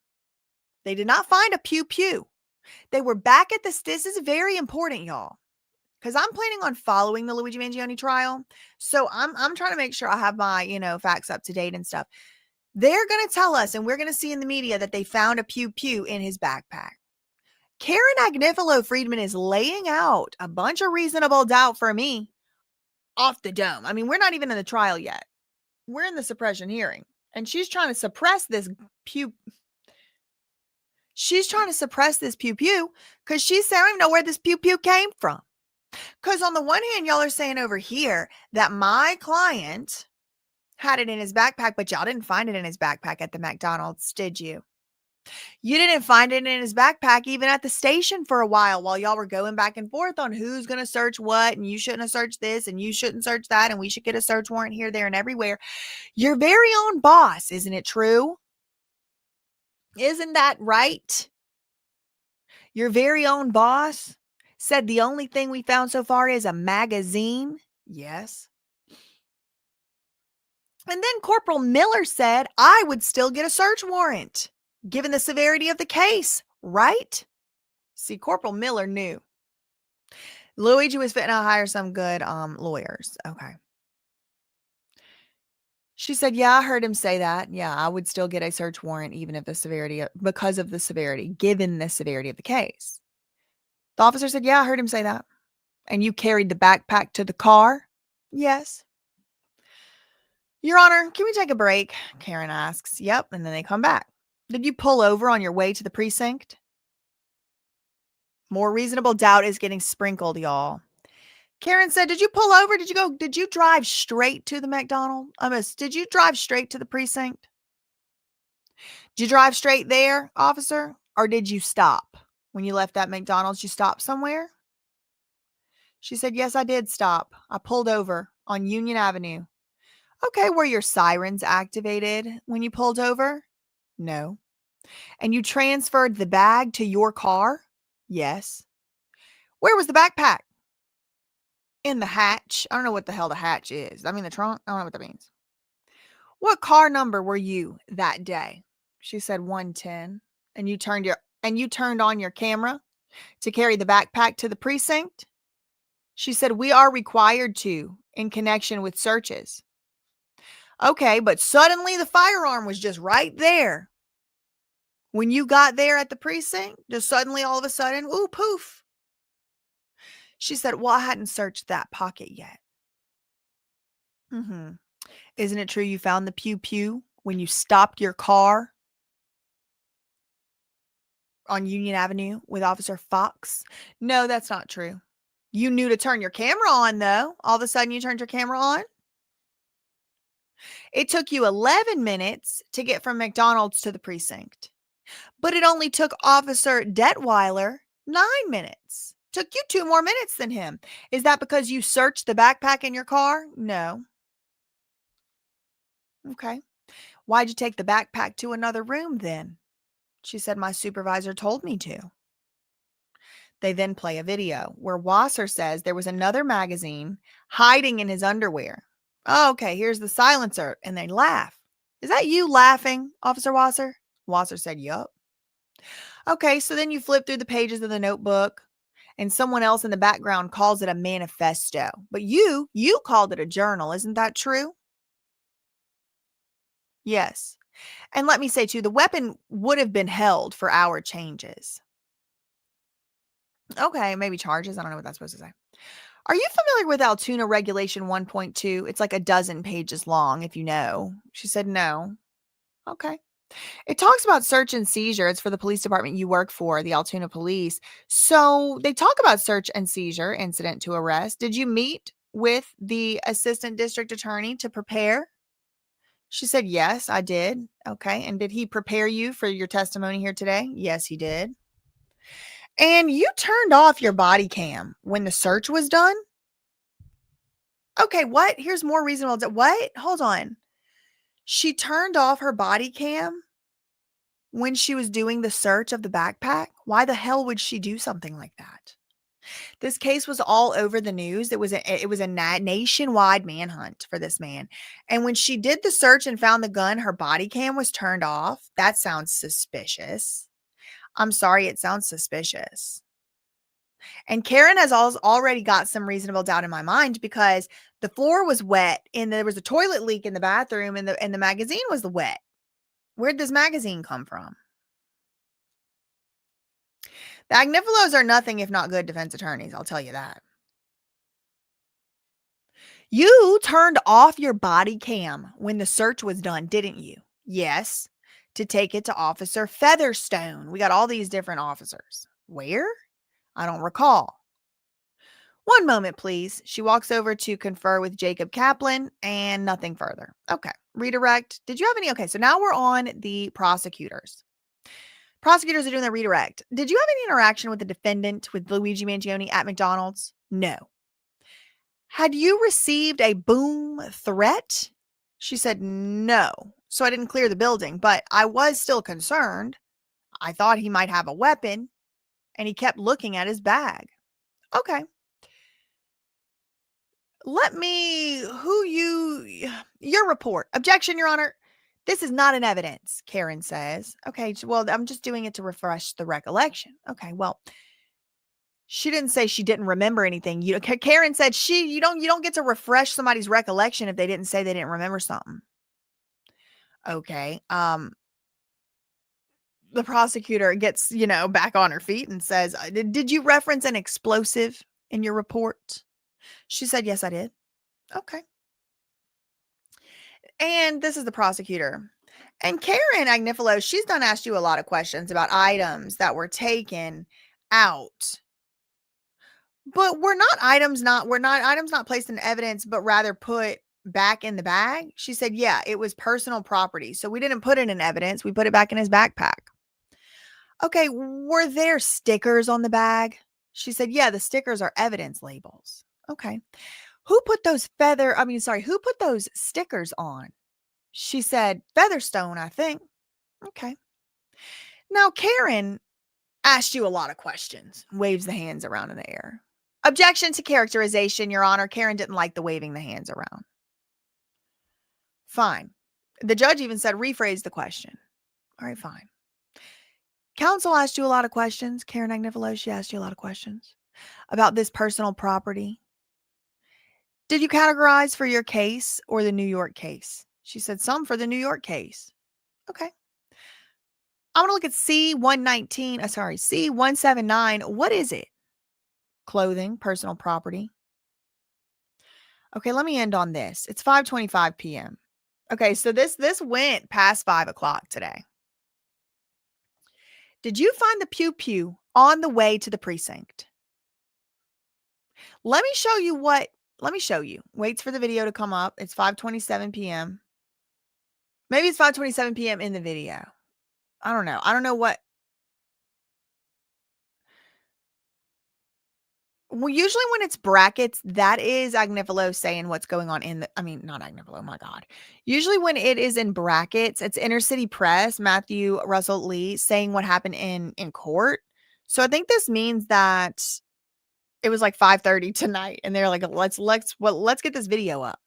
Speaker 1: They did not find a pew pew. They were back at this. This is very important, y'all, because I'm planning on following the Luigi Mangione trial. So I'm trying to make sure I have my, facts up to date and stuff. They're going to tell us, and we're going to see in the media that they found a pew pew in his backpack. Karen Agnifilo Friedman is laying out a bunch of reasonable doubt for me off the dome. I mean, we're not even in the trial yet. We're in the suppression hearing. And she's trying to suppress this pew. She's trying to suppress this pew pew because she said, I don't even know where this pew pew came from. Because on the one hand, y'all are saying over here that my client had it in his backpack, but y'all didn't find it in his backpack at the McDonald's, did you? You didn't find it in his backpack even at the station for a while y'all were going back and forth on who's going to search what, and you shouldn't have searched this, and you shouldn't search that, and we should get a search warrant here, there, and everywhere. Your very own boss, isn't it true? Isn't that right? Your very own boss said the only thing we found so far is a magazine. Yes. And then Corporal Miller said I would still get a search warrant, given the severity of the case, right? See, Corporal Miller knew. Luigi was fitting to hire some good lawyers. Okay. She said, yeah, I heard him say that. Yeah, I would still get a search warrant even if because of the severity, given the severity of the case. The officer said, yeah, I heard him say that. And you carried the backpack to the car? Yes. Your Honor, can we take a break? Karen asks. Yep, and then they come back. Did you pull over on your way to the precinct? More reasonable doubt is getting sprinkled, y'all. Karen said, did you pull over? Did you drive straight to the McDonald's? Did you drive straight to the precinct? Did you drive straight there, officer? Or did you stop? When you left that McDonald's, you stopped somewhere? She said, yes, I did stop. I pulled over on Union Avenue. Okay, were your sirens activated when you pulled over? No. And you transferred the bag to your car? Yes. Where was the backpack? In the hatch. I don't know what the hell the hatch is. I mean, the trunk. I don't know what that means. What car number were you that day? She said 110. And you turned on your camera to carry the backpack to the precinct? She said, we are required to in connection with searches. Okay, but suddenly the firearm was just right there. When you got there at the precinct, just suddenly all of a sudden, ooh, poof. She said, well, I hadn't searched that pocket yet. Isn't it true you found the pew pew when you stopped your car on Union Avenue with Officer Fox? No, that's not true. You knew to turn your camera on, though. All of a sudden, you turned your camera on. It took you 11 minutes to get from McDonald's to the precinct, but it only took Officer Detweiler 9 minutes. Took you 2 more minutes than him. Is that because you searched the backpack in your car? No. Okay. Why'd you take the backpack to another room then? She said, my supervisor told me to. They then play a video where Wasser says there was another magazine hiding in his underwear. Oh, okay, here's the silencer. And they laugh. Is that you laughing, Officer Wasser? Wasser said, yup. Okay, so then you flip through the pages of the notebook and someone else in the background calls it a manifesto. But you called it a journal. Isn't that true? Yes. And let me say too, the weapon would have been held for our changes. Okay, maybe charges. I don't know what that's supposed to say. Are you familiar with Altoona Regulation 1.2? It's like a dozen pages long, if you know. She said no. Okay. It talks about search and seizure. It's for the police department you work for, the Altoona Police. So they talk about search and seizure, incident to arrest. Did you meet with the assistant district attorney to prepare? She said, yes, I did. Okay. And did he prepare you for your testimony here today? Yes, he did. And you turned off your body cam when the search was done? Okay, what? Here's more reasonable. What? Hold on. She turned off her body cam when she was doing the search of the backpack? Why the hell would she do something like that? This case was all over the news. It was a nationwide manhunt for this man. And when she did the search and found the gun, her body cam was turned off. That sounds suspicious. I'm sorry, it sounds suspicious. And Karen has already got some reasonable doubt in my mind because the floor was wet and there was a toilet leak in the bathroom and the magazine was wet. Where'd this magazine come from? The Agnifilos are nothing if not good defense attorneys, I'll tell you that. You turned off your body cam when the search was done, didn't you? Yes, to take it to Officer Featherstone. We got all these different officers. Where? I don't recall. One moment, please. She walks over to confer with Jacob Kaplan and nothing further. Okay. Redirect. Did you have any? Okay. So now we're on the prosecutors. Prosecutors are doing the redirect. Did you have any interaction with the defendant, with Luigi Mangione at McDonald's? No. Had you received a boom threat? She said no. So I didn't clear the building, but I was still concerned. I thought he might have a weapon and he kept looking at his bag. Okay. Your report. Objection, Your Honor. This is not an evidence, Karen says. Okay, well, I'm just doing it to refresh the recollection. Okay, well, she didn't say she didn't remember anything. Karen said you don't get to refresh somebody's recollection if they didn't say they didn't remember something. Okay. The prosecutor gets, back on her feet and says, did you reference an explosive in your report? She said, yes, I did. Okay. And this is the prosecutor. And Karen Agnifilo, she's done asked you a lot of questions about items that were taken out. But we're not items not placed in evidence, but rather put back in the bag. She said, yeah, it was personal property. So we didn't put it in evidence. We put it back in his backpack. Okay, were there stickers on the bag? She said, yeah, the stickers are evidence labels. Okay. Who put those stickers on? She said, Featherstone, I think. Okay. Now, Karen asked you a lot of questions, waves the hands around in the air. Objection to characterization, Your Honor. Karen didn't like the waving the hands around. Fine. The judge even said, rephrase the question. All right, fine. Counsel asked you a lot of questions. Karen Agnifilo, she asked you a lot of questions about this personal property. Did you categorize for your case or the New York case? She said some for the New York case. Okay. I want to look at C179. What is it? Clothing, personal property. Okay, let me end on this. It's 5:25 p.m. Okay, so this went past 5 o'clock today. Did you find the pew pew on the way to the precinct? Let me show you. Waits for the video to come up. It's 5:27 p.m. Maybe it's 5:27 p.m. in the video. I don't know what. Well, usually when it's brackets, that is Agnifilo saying what's going on not Agnifilo, my God. Usually when it is in brackets, it's Inner City Press, Matthew Russell Lee saying what happened in court. So I think this means that it was like 5:30 tonight and they're like, let's get this video up.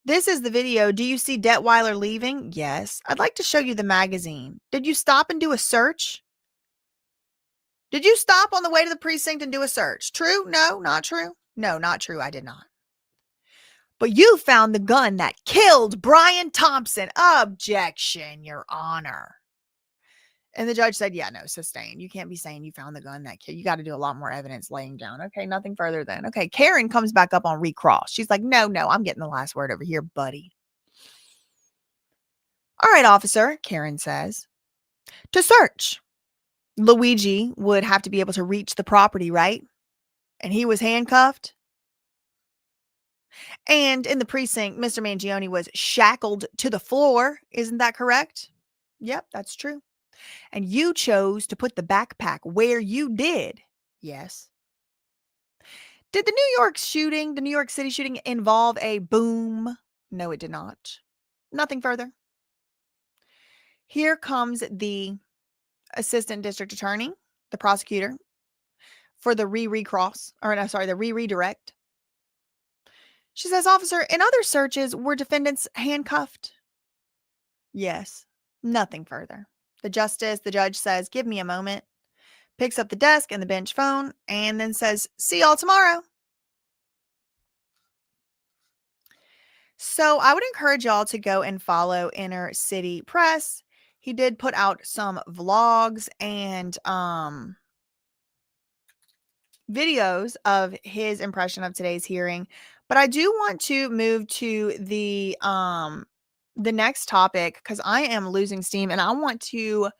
Speaker 1: This is the video. Do you see Detweiler leaving? Yes. I'd like to show you the magazine. Did you stop and do a search? Did you stop on the way to the precinct and do a search? True? No, not true. No, not true. I did not. But you found the gun that killed Brian Thompson. Objection, Your Honor. And the judge said, yeah, no, sustain. You can't be saying you found the gun that killed. You got to do a lot more evidence laying down. Okay, nothing further then. Okay, Karen comes back up on recross. She's like, no, I'm getting the last word over here, buddy. All right, officer, Karen says. To search. Luigi would have to be able to reach the property, right? And he was handcuffed. And in the precinct, Mr. Mangione was shackled to the floor. Isn't that correct? Yep, that's true. And you chose to put the backpack where you did. Yes. Did the New York City shooting involve a boom? No, it did not. Nothing further. Here comes the assistant district attorney, the prosecutor, for the the redirect. She says, "Officer, in other searches, were defendants handcuffed?" Yes. Nothing further. The judge says, "Give me a moment," picks up the desk and the bench phone, and then says, "See y'all tomorrow." So I would encourage y'all to go and follow Inner City Press. He did put out some vlogs and videos of his impression of today's hearing. But I do want to move to the next topic because I am losing steam, and I want to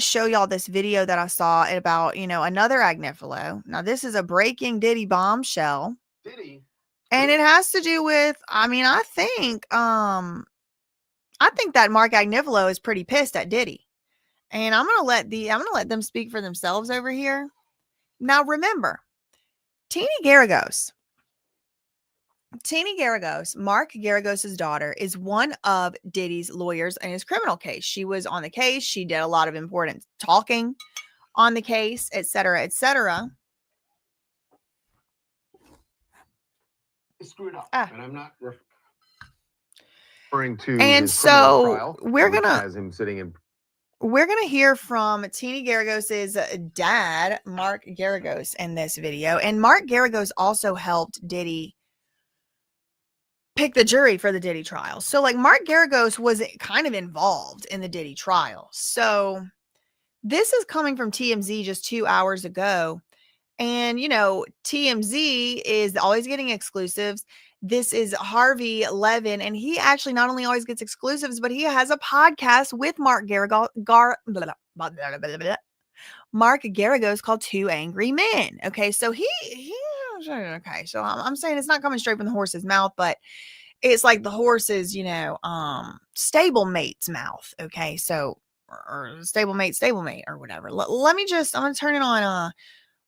Speaker 1: show y'all this video that I saw about, another Agnifilo. Now, this is a breaking Diddy bombshell.
Speaker 2: Diddy.
Speaker 1: And it has to do with, I think that Mark Agnifilo is pretty pissed at Diddy. And I'm gonna let them speak for themselves over here. Now remember, Teeny Garagos, Mark Garagos' daughter, is one of Diddy's lawyers in his criminal case. She was on the case. She did a lot of important talking on the case, etc., etc.
Speaker 2: Screwed up, and I'm not referring to.
Speaker 1: And
Speaker 2: his
Speaker 1: so
Speaker 2: trial,
Speaker 1: we're gonna
Speaker 2: has him sitting in.
Speaker 1: We're going to hear from Teeny Garagos' dad, Mark Garagos, in this video. And Mark Garagos also helped Diddy pick the jury for the Diddy trial. So, Mark Garagos was kind of involved in the Diddy trial. So, this is coming from TMZ just 2 hours ago. And, TMZ is always getting exclusives. This is Harvey Levin, and he actually not only always gets exclusives, but he has a podcast with Mark Garagos called Two Angry Men. Okay, so so I'm saying it's not coming straight from the horse's mouth, but it's like the horse's, stablemate's mouth. Okay, so or stablemate or whatever. I'm gonna turn it on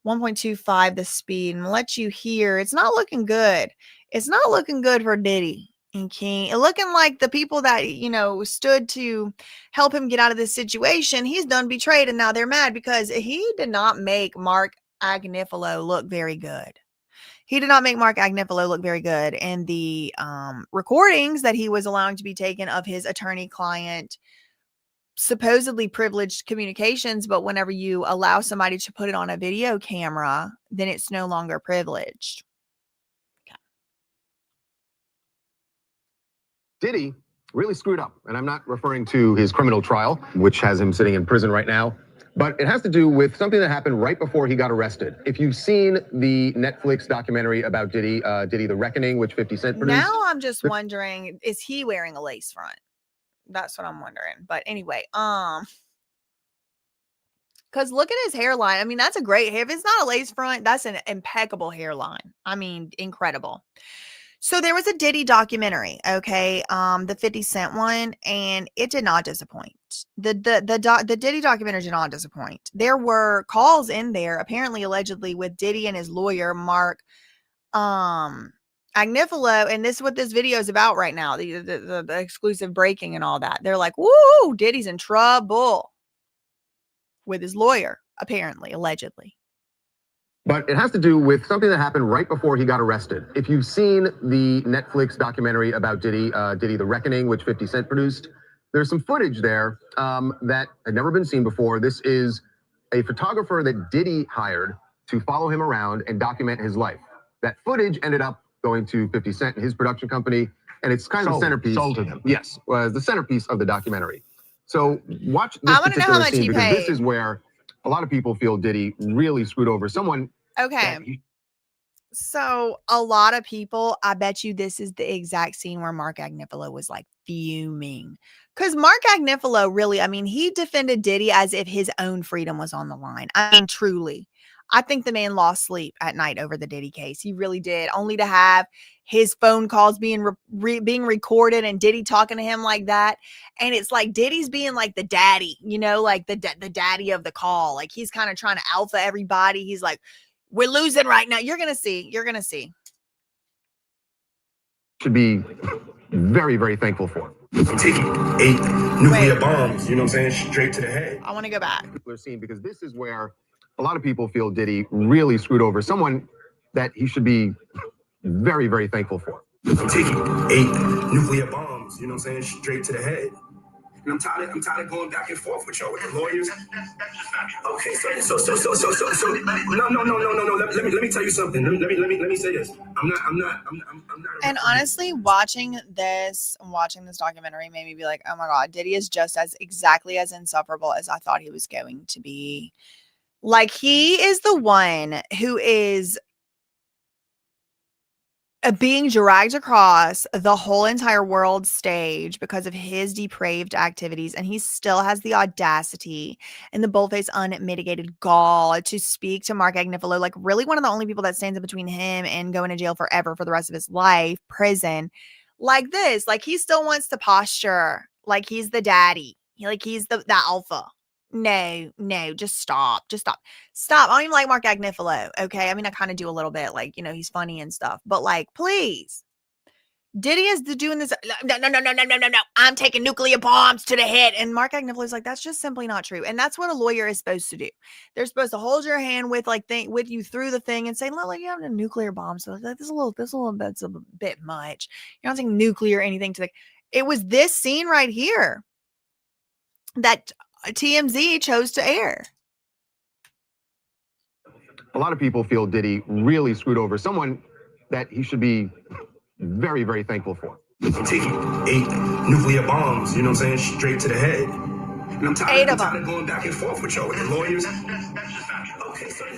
Speaker 1: 1.25 the speed and let you hear. It's not looking good. It's not looking good for Diddy and King. It looking like the people that, stood to help him get out of this situation, he's done betrayed, and now they're mad because he did not make Mark Agnifilo look very good. He did not make Mark Agnifilo look very good in the recordings that he was allowing to be taken of his attorney-client supposedly privileged communications, but whenever you allow somebody to put it on a video camera, then it's no longer privileged. Okay.
Speaker 2: Diddy really screwed up, and I'm not referring to his criminal trial, which has him sitting in prison right now, but it has to do with something that happened right before he got arrested. If you've seen the Netflix documentary about Diddy, Diddy the Reckoning, which 50 Cent produced.
Speaker 1: Now I'm just wondering, is he wearing a lace front? That's what I'm wondering. But anyway, because look at his hairline. I mean, that's a great hair. If it's not a lace front, that's an impeccable hairline. I mean, incredible. So there was a Diddy documentary, okay, the 50 Cent one, and it did not disappoint. The Diddy documentary did not disappoint. There were calls in there, apparently, allegedly, with Diddy and his lawyer, Mark Agnifilo, and this is what this video is about right now, the exclusive breaking and all that. They're like, woo, Diddy's in trouble with his lawyer, apparently, allegedly.
Speaker 2: But it has to do with something that happened right before he got arrested. If you've seen the Netflix documentary about Diddy, Diddy the Reckoning, which 50 Cent produced, there's some footage there that had never been seen before. This is a photographer that Diddy hired to follow him around and document his life. That footage ended up going to 50 Cent and his production company, and it's kind of the centerpiece.
Speaker 3: Sold to them.
Speaker 2: Yes, was the centerpiece of the documentary. So watch this
Speaker 1: particular
Speaker 2: scene because this is where a lot of people feel Diddy really screwed over someone.
Speaker 1: Okay. So a lot of people, I bet you this is the exact scene where Mark Agnifilo was like fuming. Because Mark Agnifilo really, I mean, he defended Diddy as if his own freedom was on the line. I mean, truly. I think the man lost sleep at night over the Diddy case. He really did. Only to have his phone calls being recorded and Diddy talking to him like that. And it's like Diddy's being like the daddy, like the daddy of the call. Like he's kind of trying to alpha everybody. He's like, we're losing right now. You're going to see. You're going to see.
Speaker 2: Should be very, very thankful for.
Speaker 3: I'm taking 8 nuclear bombs, you know what I'm saying, straight to the head.
Speaker 1: I want to go back.
Speaker 2: Scene, because this is where a lot of people feel Diddy really screwed over someone that he should be very, very thankful for.
Speaker 3: I'm taking 8 nuclear bombs, you know what I'm saying, straight to the head. And I'm tired of going back and forth with y'all, with the lawyers. Okay, so no. Let me tell you something. Let me say this. I'm not.
Speaker 1: And honestly, watching this documentary made me be like, oh my God, Diddy is just exactly as insufferable as I thought he was going to be. Like, he is the one who is being dragged across the whole entire world stage because of his depraved activities. And he still has the audacity and the bullface unmitigated gall to speak to Mark Agnifilo, like really one of the only people that stands in between him and going to jail forever for the rest of his life, prison, like this. Like, he still wants to posture like he's the daddy. He's the alpha. No, just stop. Stop. I don't even like Mark Agnifilo, okay? I mean, I kind of do a little bit, like, he's funny and stuff, but like, please. Diddy is doing this. No. I'm taking nuclear bombs to the head. And Mark Agnifilo is like, that's just simply not true. And that's what a lawyer is supposed to do. They're supposed to hold your hand with with you through the thing and say, look, you have a nuclear bomb. So like, this bit's a bit much. You're not saying nuclear or anything to it was this scene right here that TMZ chose to air.
Speaker 2: A lot of people feel Diddy really screwed over someone that he should be very, very thankful for.
Speaker 3: I'm taking 8 nuclear bombs, you know what I'm saying, straight to the head. And I'm tired of going back and forth with y'all, with the lawyers. Okay, so no.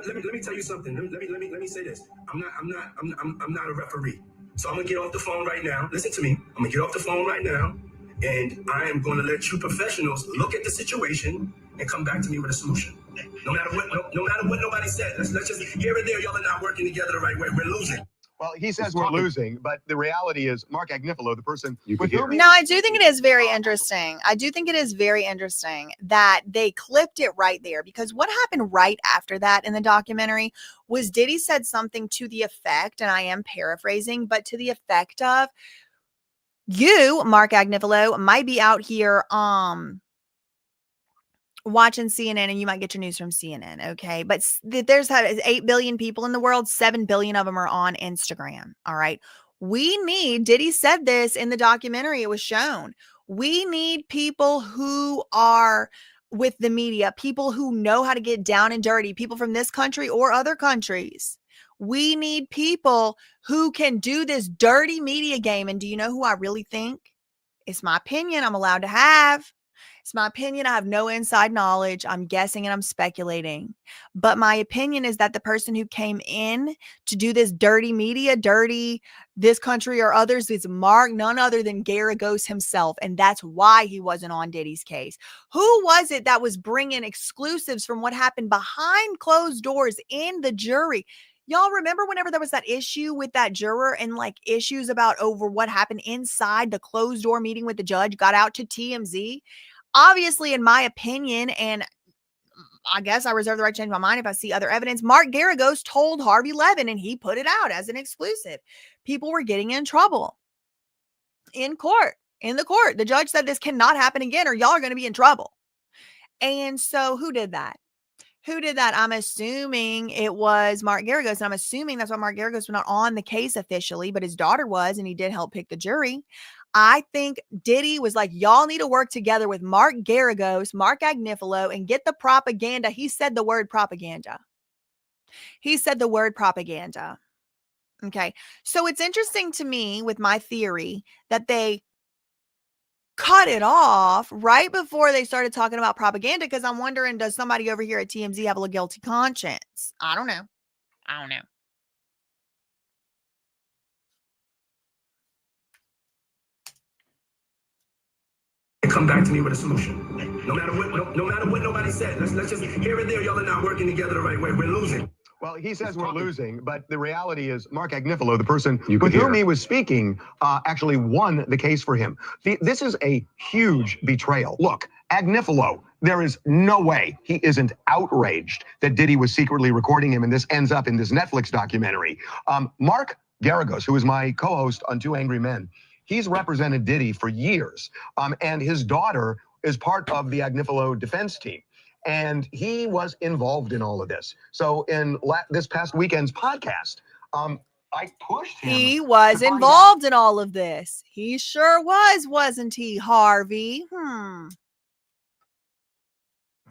Speaker 3: Let me tell you something. Let me say this. I'm not a referee. So I'm gonna get off the phone right now. Listen to me. I'm gonna get off the phone right now. And I am going to let you professionals look at the situation and come back to me with a solution. No matter what nobody said. Let's just, here and there, y'all are not working together the right way. We're losing.
Speaker 2: Well, he says we're losing, but the reality is Mark Agnifilo, the person with whom...
Speaker 1: No, I do think it is very interesting. That they clipped it right there, because what happened right after that in the documentary was Diddy said something to the effect, and I am paraphrasing, but to the effect of, you, Mark Agnifilo, might be out here watching CNN and you might get your news from CNN, okay? But there's 8 billion people in the world, 7 billion of them are on Instagram, all right? Diddy said this in the documentary, it was shown. We need people who are with the media, people who know how to get down and dirty, people from this country or other countries. We need people who can do this dirty media game. And do you know who I really think? It's my opinion. I'm allowed to have. It's my opinion. I have no inside knowledge. I'm guessing and I'm speculating. But my opinion is that the person who came in to do this dirty media, dirty this country or others, is none other than Garagos himself. And that's why he wasn't on Diddy's case. Who was it that was bringing exclusives from what happened behind closed doors in the jury? Y'all remember whenever there was that issue with that juror and like issues about over what happened inside the closed door meeting with the judge got out to TMZ? Obviously, in my opinion, and I guess I reserve the right to change my mind if I see other evidence, Mark Garagos told Harvey Levin and he put it out as an exclusive. People were getting in trouble in the court. The judge said this cannot happen again or y'all are going to be in trouble. And so who did that? I'm assuming it was Mark Garagos, and I'm assuming that's why Mark Garagos was not on the case officially, but his daughter was, and he did help pick the jury. I think Diddy was like, y'all need to work together with Mark Garagos, Mark Agnifilo, and get the propaganda. He said the word propaganda. Okay. So it's interesting to me with my theory that they cut it off right before they started talking about propaganda, because I'm wondering, does somebody over here at TMZ have a guilty conscience? I don't know.
Speaker 3: Come back to me with a solution. No matter what nobody said. Let's just, here and there, y'all are not working together the right way. We're losing.
Speaker 2: Well, he says we're losing, but the reality is Mark Agnifilo, the person with whom he was speaking, actually won the case for him. This is a huge betrayal. Look, Agnifilo, there is no way he isn't outraged that Diddy was secretly recording him and this ends up in this Netflix documentary. Mark Garagos, who is my co-host on Two Angry Men. He's represented Diddy for years, and his daughter is part of the Agnifilo defense team. And he was involved in all of this. So in this past weekend's podcast, I pushed him.
Speaker 1: He was involved in all of this. He sure was, wasn't he, Harvey?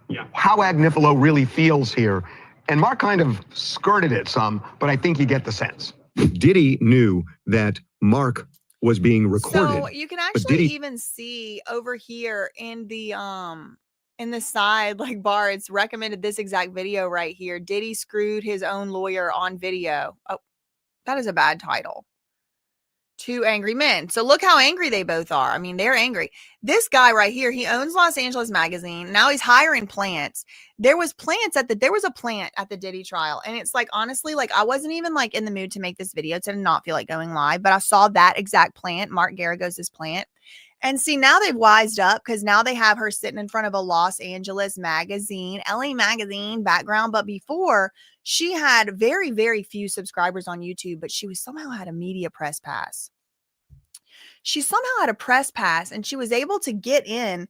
Speaker 2: Yeah. How Agnifilo really feels here. And Mark kind of skirted it some, but I think you get the sense. Diddy knew that Mark was being recorded.
Speaker 1: So you can actually even see over here in the side like bar, it's recommended this exact video right here. Diddy screwed his own lawyer on video. Oh, that is a bad title. Two Angry Men. So look how angry they both are. I mean, they're angry. This guy right here, he owns Los Angeles Magazine. Now he's hiring plants. There was a plant at the Diddy trial. And it's like, honestly, like I wasn't even like in the mood to make this video. To not feel like going live, but I saw that exact plant, Mark Garagos' plant. And see, now they've wised up because now they have her sitting in front of a Los Angeles Magazine, LA Magazine background. But before, she had very, very few subscribers on YouTube, but she was somehow had a media press pass. She somehow had a press pass and she was able to get in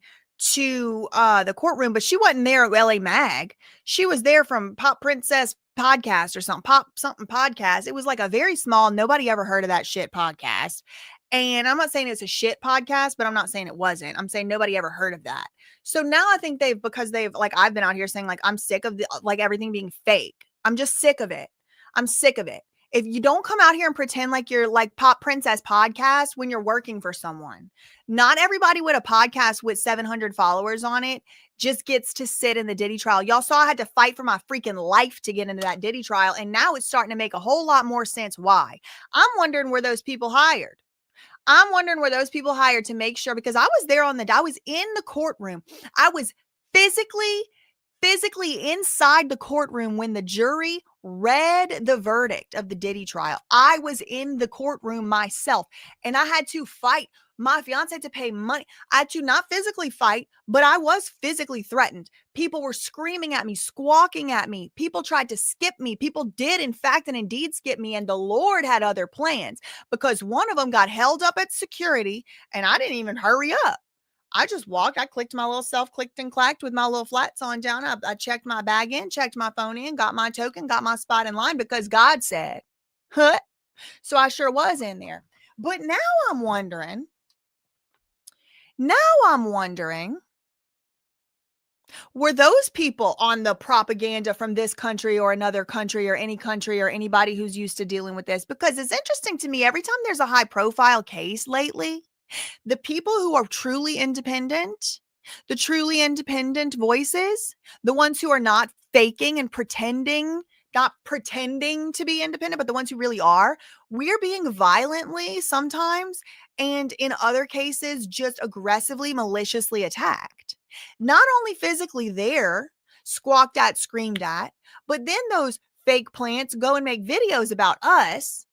Speaker 1: to the courtroom, but she wasn't there at LA Mag. She was there from Pop Princess Podcast or something, Pop something podcast. It was like a very small, nobody ever heard of that shit podcast. And I'm not saying it's a shit podcast, but I'm not saying it wasn't. I'm saying nobody ever heard of that. So now I think because they've like, I've been out here saying like, I'm sick of like everything being fake. I'm just sick of it. I'm sick of it. If you don't come out here and pretend like you're like Pop Princess Podcast when you're working for someone, not everybody with a podcast with 700 followers on it just gets to sit in the Diddy trial. Y'all saw I had to fight for my freaking life to get into that Diddy trial. And now it's starting to make a whole lot more sense why. I'm wondering where those people hired. I'm wondering where those people hired to make sure, because I was there I was in the courtroom. I was physically inside the courtroom when the jury read the verdict of the Diddy trial. I was in the courtroom myself and I had to fight. My fiance had to pay money. I had to not physically fight, but I was physically threatened. People were screaming at me, squawking at me. People tried to skip me. People did, in fact, and indeed skip me. And the Lord had other plans because one of them got held up at security and I didn't even hurry up. I just walked. I clicked my little clicked and clacked with my little flats on down. I checked my bag in, checked my phone in, got my token, got my spot in line because God said, huh? So I sure was in there. But now I'm wondering, were those people on the propaganda from this country or another country or any country or anybody who's used to dealing with this? Because it's interesting to me, every time there's a high profile case lately, the people who are truly independent, the truly independent voices, the ones who are not faking and pretending, not pretending to be independent, but the ones who really are, we're being violently sometimes, and in other cases, just aggressively, maliciously attacked. Not only physically there, squawked at, screamed at, but then those fake plants go and make videos about us.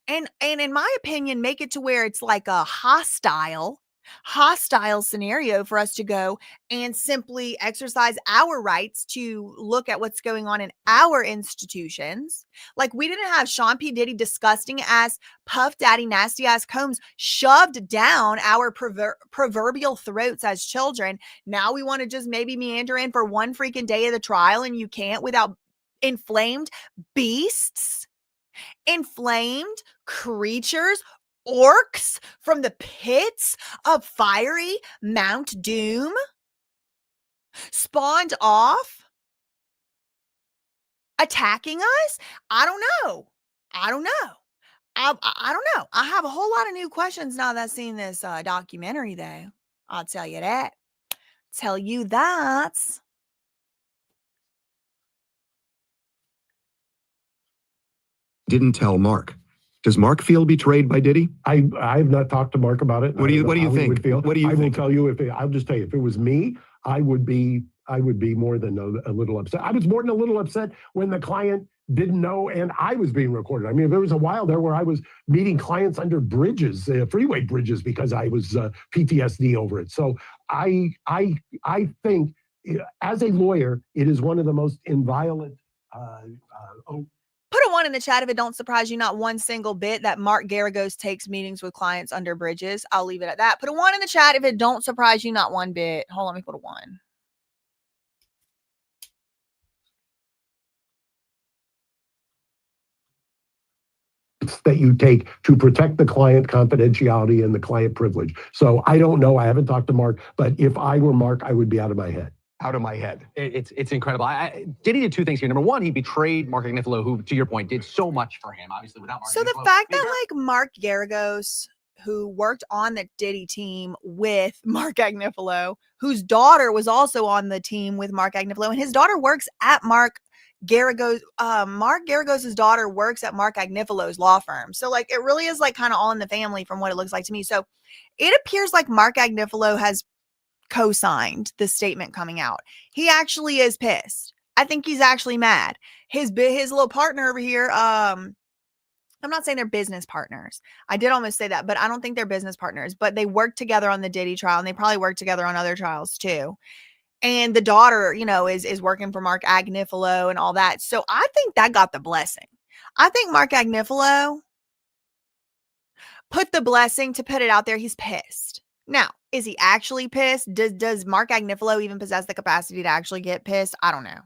Speaker 1: And in my opinion, make it to where it's like a hostile scenario for us to go and simply exercise our rights to look at what's going on in our institutions. Like we didn't have Sean P. Diddy disgusting ass, Puff Daddy, nasty ass Combs shoved down our proverbial throats as children. Now we want to just maybe meander in for one freaking day of the trial and you can't without inflamed beasts. Inflamed creatures, orcs from the pits of fiery Mount Doom spawned off attacking us? I don't know. I don't know. I have a whole lot of new questions now that I've seen this documentary, though. I'll tell you that. Tell you that.
Speaker 2: Didn't tell Mark. Does Mark feel betrayed by Diddy?
Speaker 4: I've not talked to Mark about it.
Speaker 2: What do you think? What do you think?
Speaker 4: I will tell you, I'll just tell you, if it was me, I would be more than a little upset. I was more than a little upset when the client didn't know and I was being recorded. I mean, there was a while there where I was meeting clients under bridges, freeway bridges, because I was PTSD over it. So I think as a lawyer, it is one of the most inviolate
Speaker 1: Put a 1 in the chat if it don't surprise you not one single bit that Mark Garagos takes meetings with clients under bridges. I'll leave it at that. Put a 1 in the chat if it don't surprise you not one bit. Hold on, let me put a 1.
Speaker 4: That you take to protect the client confidentiality and the client privilege. So I don't know. I haven't talked to Mark, but if I were Mark, I would be out of my head.
Speaker 2: Out of my head.
Speaker 5: It's incredible. Diddy did two things here. Number one, he betrayed Mark Agnifilo, who, to your point, did so much for him. Obviously, without Mark.
Speaker 1: So the fact that like Mark Garagos, who worked on the Diddy team with Mark Agnifilo, whose daughter was also on the team with Mark Agnifilo, and his daughter works at Mark Garagos. Mark Garagos' daughter works at Mark Agnifilo's law firm. So like it really is like kind of all in the family from what it looks like to me. So it appears like Mark Agnifilo has co-signed the statement coming out. He actually is pissed. I think he's actually mad. His little partner over here, I'm not saying they're business partners. I did almost say that, but I don't think they're business partners, but they worked together on the Diddy trial and they probably worked together on other trials too. And the daughter, you know, is working for Mark Agnifilo and all that. So I think that got the blessing. I think Mark Agnifilo put the blessing to put it out there. He's pissed. Now, is he actually pissed? Does Mark Agnifilo even possess the capacity to actually get pissed? I don't know.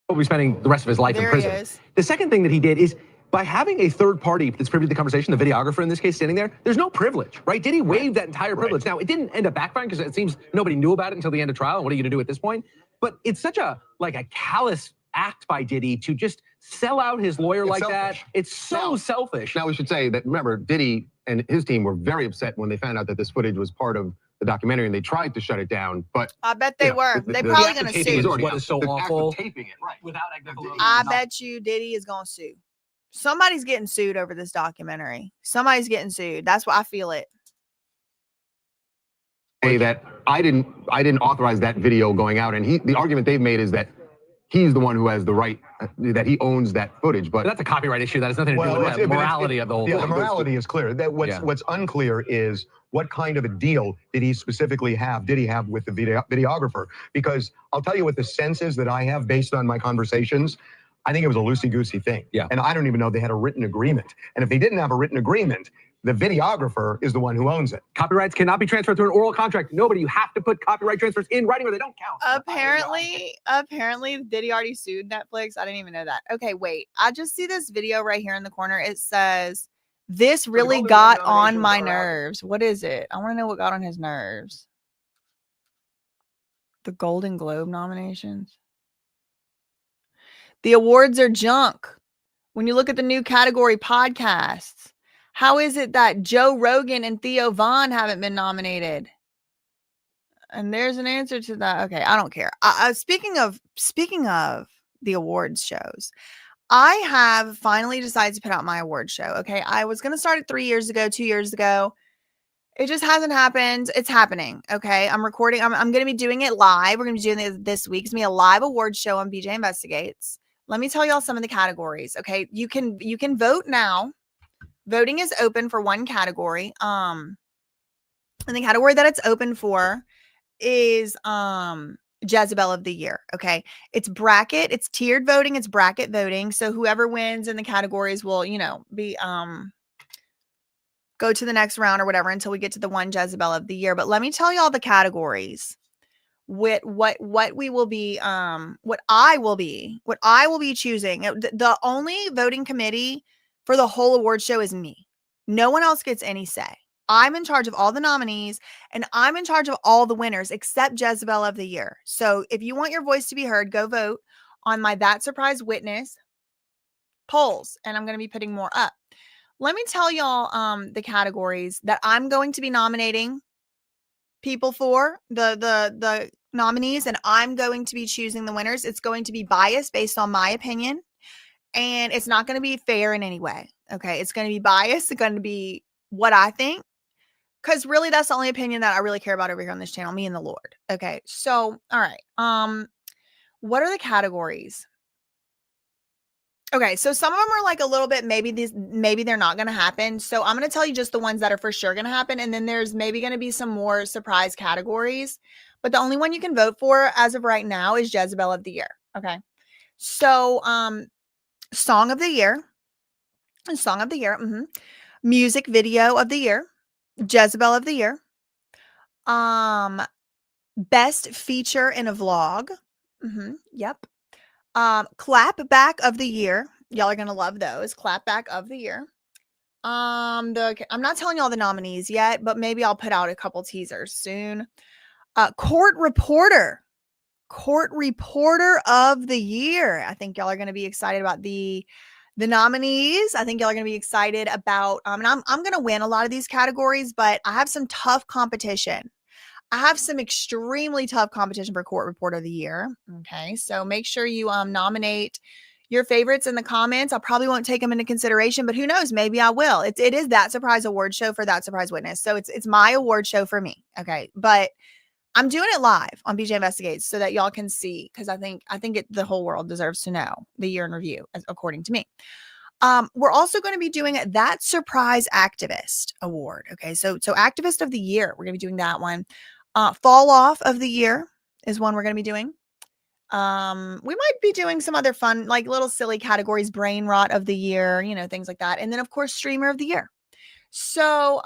Speaker 5: He'll be spending the rest of his life in prison. The second thing that he did is by having a third party that's privy to the conversation, the videographer in this case standing there, there's no privilege, right? Did he waive that entire privilege? Now, it didn't end up backfiring because it seems nobody knew about it until the end of trial. And what are you going to do at this point? But it's such a callous act by Diddy to just sell out his lawyer like that. It's so selfish.
Speaker 2: Now we should say that, remember, Diddy and his team were very upset when they found out that this footage was part of the documentary and they tried to shut it down, but
Speaker 1: I bet they were. They probably going to sue.
Speaker 5: What is so awful.
Speaker 2: Taping it, right.
Speaker 5: Without Agnifilo.
Speaker 1: I bet you Diddy is going to sue. Somebody's getting sued over this documentary. Somebody's getting sued. That's what I feel it.
Speaker 2: Say that I didn't authorize that video going out, and the argument they've made is that he's the one who has the right, that he owns that footage. But
Speaker 5: that's a copyright issue. That has nothing to do with the morality of the whole thing.
Speaker 6: The morality is clear. That what's unclear is what kind of a deal did he specifically have? Did he have with the videographer? Because I'll tell you what the sense is that I have based on my conversations. I think it was a loosey-goosey thing.
Speaker 5: Yeah.
Speaker 6: And I don't even know they had a written agreement. And if they didn't have a written agreement, the videographer is the one who owns it.
Speaker 5: Copyrights cannot be transferred through an oral contract. Nobody, you have to put copyright transfers in writing or they don't count.
Speaker 1: Apparently Diddy already sued Netflix. I didn't even know that. Okay, wait. I just see this video right here in the corner. It says, "This really got on my nerves." What is it? I want to know what got on his nerves. The Golden Globe nominations. The awards are junk. When you look at the new category podcasts, how is it that Joe Rogan and Theo Von haven't been nominated? And there's an answer to that. Okay, I don't care. Speaking of the awards shows, I have finally decided to put out my award show. Okay, I was going to start it 3 years ago, 2 years ago. It just hasn't happened. It's happening. Okay, I'm recording. I'm going to be doing it live. We're going to be doing it this week. It's going to be a live award show on BJ Investigates. Let me tell y'all some of the categories. Okay, you can vote now. Voting is open for one category. And the category that it's open for is Jezebel of the Year. Okay, it's bracket. It's tiered voting. It's bracket voting. So whoever wins in the categories will, be go to the next round or whatever until we get to the one Jezebel of the Year. But let me tell y'all the categories. What we will be, what I will be choosing. The only voting committee for the whole award show is me. No one else gets any say. I'm in charge of all the nominees and I'm in charge of all the winners except Jezebel of the Year. So if you want your voice to be heard, go vote on my ThatSurpriseWitness polls, and I'm going to be putting more up. Let me tell y'all the categories that I'm going to be nominating people for, the nominees, and I'm going to be choosing the winners. It's going to be biased based on my opinion, and it's not going to be fair in any way. Okay, it's going to be biased. It's going to be what I think, because really that's the only opinion that I really care about over here on this channel, me and the Lord. Okay, so all right, what are the categories? Okay, so some of them are like a little bit, maybe they're not going to happen. So I'm going to tell you just the ones that are for sure going to happen. And then there's maybe going to be some more surprise categories. But the only one you can vote for as of right now is Jezebel of the Year. Okay, So, song of the year, music video of the year, Jezebel of the year, best feature in a vlog. Yep. Clap back of the year. Y'all are gonna love those. Clap back of the year. I'm not telling y'all the nominees yet, but maybe I'll put out a couple teasers soon. Court reporter of the year. I think y'all are gonna be excited about the nominees. I think y'all are gonna be excited about. And I'm gonna win a lot of these categories, but I have some tough competition. I have some extremely tough competition for Court Reporter of the Year. Okay, so make sure you nominate your favorites in the comments. I probably won't take them into consideration, but who knows? Maybe I will. It is That Surprise Award Show for That Surprise Witness, so it's my award show for me. Okay, but I'm doing it live on BJ Investigates so that y'all can see, because I think the whole world deserves to know the year in review, according to me. We're also going to be doing That Surprise Activist Award. Okay, so Activist of the Year, we're going to be doing that one. Fall Off of the Year is one we're going to be doing. We might be doing some other fun, like little silly categories, Brain Rot of the Year, things like that. And then, of course, Streamer of the Year. So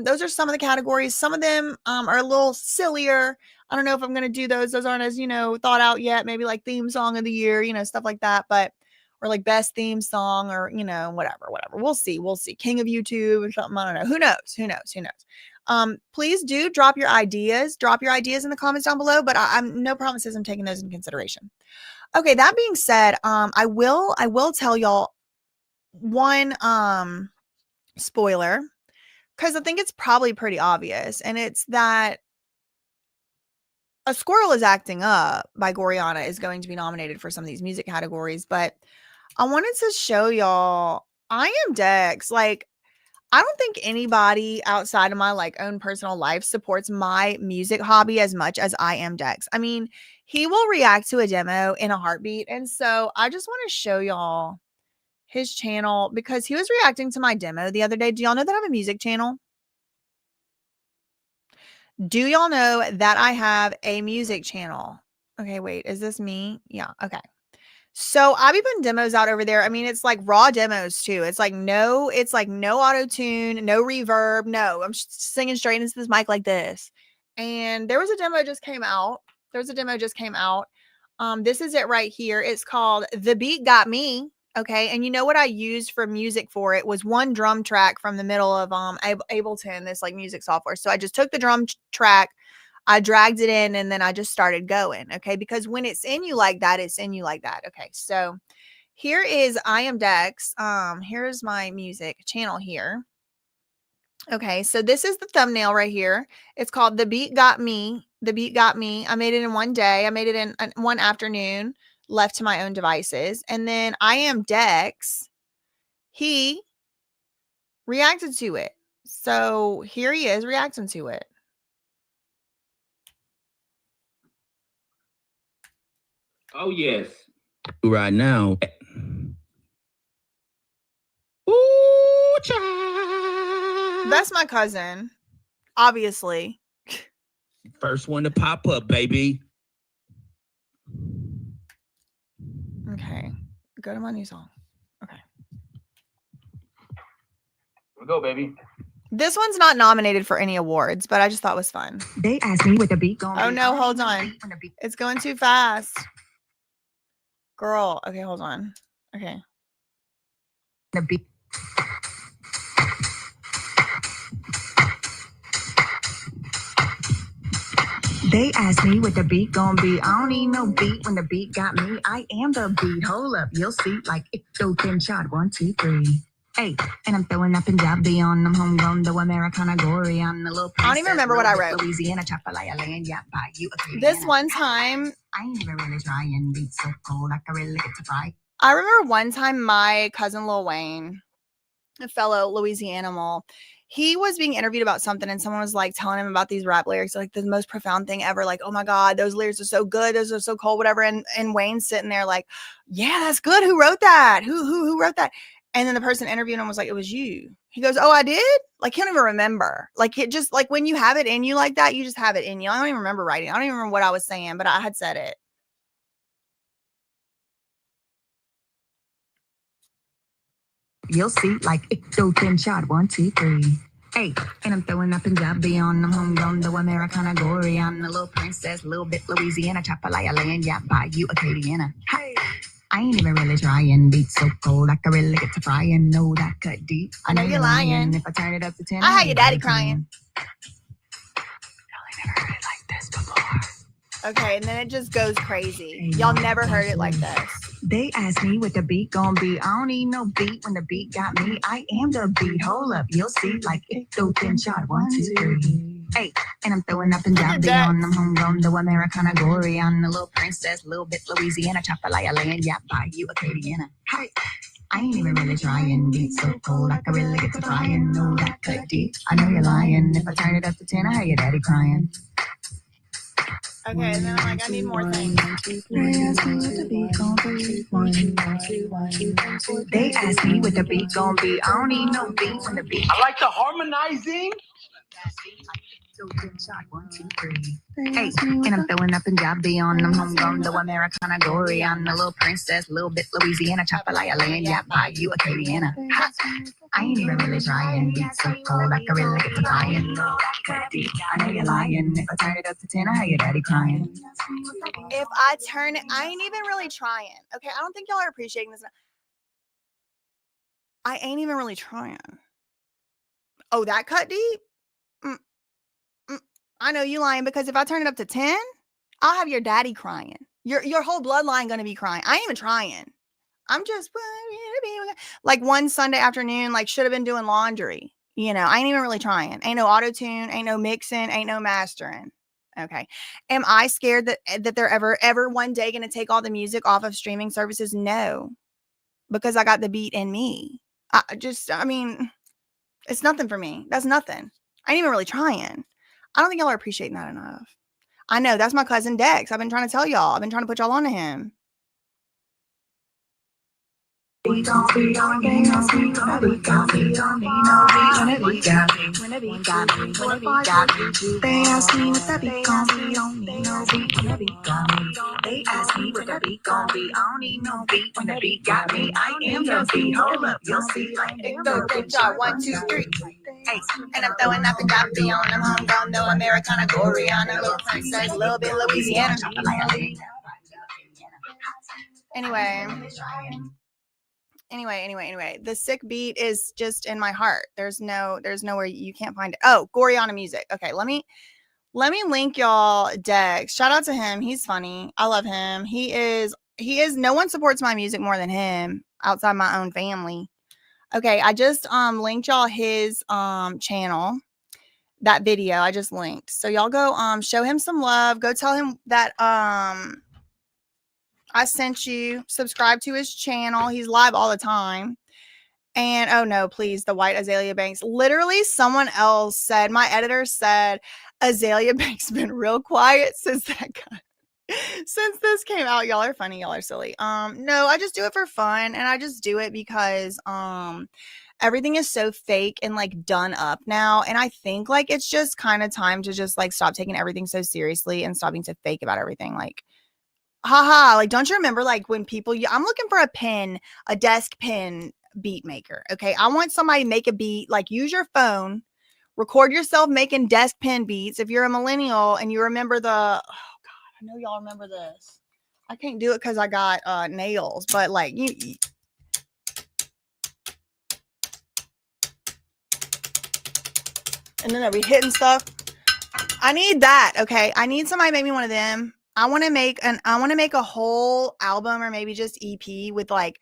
Speaker 1: those are some of the categories. Some of them are a little sillier. I don't know if I'm going to do those. Those aren't as, thought out yet. Maybe like Theme Song of the Year, stuff like that. But or like best theme song or, whatever. We'll see. King of YouTube or something. I don't know. Who knows? Please do drop your ideas. Drop your ideas in the comments down below, but I'm no promises. I'm taking those into consideration. Okay. That being said, I will tell y'all one, spoiler, because I think it's probably pretty obvious. And it's that A Squirrel is Acting Up by Gorianna is going to be nominated for some of these music categories, but I wanted to show y'all I Am Dex. Like, I don't think anybody outside of my own personal life supports my music hobby as much as I Am Dex. I mean, he will react to a demo in a heartbeat. And so I just want to show y'all his channel because he was reacting to my demo the other day. Do y'all know that I have a music channel? Do y'all know that I have a music channel? Okay, wait, is this me? Yeah, okay. So I'll be putting demos out over there. I mean, it's like raw demos too. It's like no auto-tune, no reverb. No, I'm singing straight into this mic like this. And there was a demo just came out. This is it right here. It's called The Beat Got Me. Okay. And you know what I used for music for it was one drum track from the middle of Ableton, this music software. So I just took the drum track, I dragged it in, and then I just started going. Okay. Because when it's in you like that, it's in you like that. Okay. So here is I Am Dex. Here's my music channel here. Okay. So this is the thumbnail right here. It's called The Beat Got Me. The Beat Got Me. I made it in one day. I made it in one afternoon, left to my own devices. And then I Am Dex, he reacted to it. So here he is reacting to it.
Speaker 7: Oh, yes. Right now. Ooh, child.
Speaker 1: That's my cousin, obviously.
Speaker 7: First one to pop up, baby.
Speaker 1: Okay. Go to my new song. Okay.
Speaker 7: Here we go, baby.
Speaker 1: This one's not nominated for any awards, but I just thought it was fun.
Speaker 8: They asked me with the beat going.
Speaker 1: Oh, no, hold on. It's going too fast. Girl. Okay, hold on. Okay.
Speaker 8: The beat. They asked me what the beat gonna be. I don't need no beat when the beat got me. I am the beat. Hold up, you'll see. Like it do ten shot. 1, 2, 3. Hey, and I'm throwing up Punjabi on them homegrown, though Americana Gorianna, the little.
Speaker 1: I don't even remember what I wrote.
Speaker 8: Louisiana chopper like a land, yeah, by you.
Speaker 1: This one time,
Speaker 8: I ain't never really trying beats so cold like I really get to fight.
Speaker 1: I remember one time my cousin Lil Wayne, a fellow Louisianimal, he was being interviewed about something and someone was telling him about these rap lyrics, like the most profound thing ever. Like, oh my God, those lyrics are so good. Those are so cold, whatever. And Wayne's sitting there like, yeah, that's good. Who wrote that? Who wrote that? And then the person interviewing him was like, it was you. He goes, oh, I did? Like, he don't even remember. Like, it just, like, when you have it in you like that, you just have it in you. I don't even remember writing. I don't even remember what I was saying, but I had said it.
Speaker 8: you'll see like it do thin shot 1, 2, 3. Hey, and I'm throwing up Punjabi on them homegrown, though Americana, Gorianna, little princess, little bit Louisiana, Chapalaya land, yeah, by you, Acadiana. Hey, I ain't even really trying, beat so cold, I can really get to frying, know that cut deep.
Speaker 1: I know you're lying.
Speaker 8: If I turn it up to 10,
Speaker 1: I had your daddy crying.
Speaker 8: Y'all never heard it like this before.
Speaker 1: Okay, and then it just goes crazy. Y'all never heard it like this.
Speaker 8: They ask me what the beat gon' be. I don't need no beat when the beat got me. I am the beat. Hold up, you'll see like it do thin shot 1, 2, 3. Hey, and I'm throwing up Punjabi on them homegrown, though Americana, Gorianna, little princess, little bit Louisiana, Chapalaya land, yeah, by you, Acadiana. Hey, I ain't even really trying, beat so cold, I can really get to frying, know that cut deep. I know you're lying, if I turn it up to 10, I hear your daddy crying.
Speaker 1: Okay, and then I'm like, I need more things.
Speaker 8: They ask me what the beat gon' be. I don't need no beat when the beat.
Speaker 7: I like the harmonizing.
Speaker 8: Hey, and I'm throwing up Punjabi on them homegrown, though Americana, Gorianna, little princess, little bit Louisiana, Chapalaya land, yeah, by you, Acadiana. Ha. I ain't even really trying, beat so cold, I can really get to flying. I know you're lying, if I turn it up to 10, I hear your daddy crying.
Speaker 1: If I turn it, I ain't even really trying. Okay, I don't think y'all are appreciating this. I ain't even really trying. Oh, that cut deep? I know you lying, because if I turn it up to 10, I'll have your daddy crying. Your whole bloodline gonna be crying. I ain't even trying. I'm just like one Sunday afternoon, like should have been doing laundry. You know, I ain't even really trying. Ain't no auto-tune, ain't no mixing, ain't no mastering. Okay. Am I scared that they're ever one day gonna take all the music off of streaming services? No. Because I got the beat in me. I mean, it's nothing for me. That's nothing. I ain't even really trying. I don't think y'all are appreciating that enough. I know, that's my cousin Dex. I've been trying to tell y'all. I've been trying to put y'all on to him.
Speaker 8: They ask me what the beat gon' be. Don't need no beat when the beat got me. They ask me what the beat gon' be. I don't need no beat when the beat got me. I am the beat. Hold up, you'll see like it go good job 1, 2, 3. Hey, and I'm throwing up Punjabi on them homegrown, though Americana, Gorianna, little princess, little bit Louisiana.
Speaker 1: Anyway, the sick beat is just in my heart. There's nowhere you can't find it. Oh, Gorianna music. Okay, let me link y'all Dex. Shout out to him. He's funny. I love him. He is no one supports my music more than him outside my own family. Okay, I just linked y'all his channel. That video I just linked. So y'all go show him some love. Go tell him that I sent you. Subscribe to his channel. He's live all the time. And oh no, please, the white Azalea Banks. Literally, someone else said, my editor said, Azalea Banks been real quiet since since this came out. Y'all are funny. Y'all are silly. No, I just do it for fun, and I just do it because everything is so fake and like done up now, and I think like it's just kind of time to just like stop taking everything so seriously and stop being so fake about everything. Like, haha, like don't you remember like when people I'm looking for a desk pin beat maker. Okay, I want somebody to make a beat, like use your phone, record yourself making desk pin beats. If you're a millennial and you remember the, oh god, I know y'all remember this. I can't do it because I got nails, but like you and then I'll be hitting stuff. I need that. Okay, I need somebody to make me one of them. I want to make a whole album or maybe just EP with like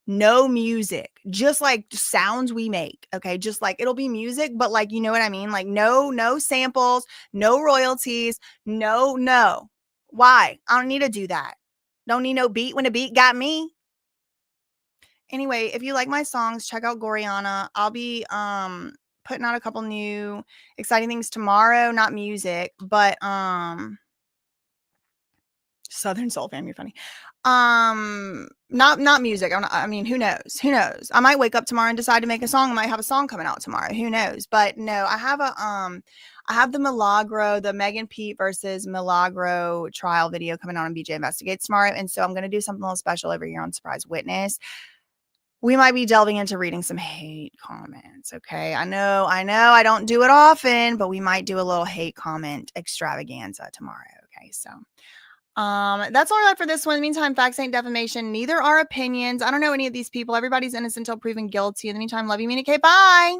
Speaker 1: no music, just like sounds we make. Okay, just like it'll be music, but like you know what I mean, like no samples, no royalties, no. Why? I don't need to do that. Don't need no beat when the beat got me. Anyway, if you like my songs, check out Gorianna. I'll be putting out a couple new exciting things tomorrow. Not music, but Southern Soul Fam, you're funny. Not music. I mean, who knows? I might wake up tomorrow and decide to make a song. I might have a song coming out tomorrow. Who knows? But no, I have the Milagro, the Megan Pete versus Milagro trial video coming out on BJ Investigates tomorrow. And so I'm going to do something a little special over here on Surprise Witness. we might be delving into reading some hate comments. Okay. I know I don't do it often, but we might do a little hate comment extravaganza tomorrow. Okay. So, that's all I got for this one. In the meantime, facts ain't defamation. Neither are opinions. I don't know any of these people. Everybody's innocent until proven guilty. In the meantime, love you, mean it. Okay. Bye.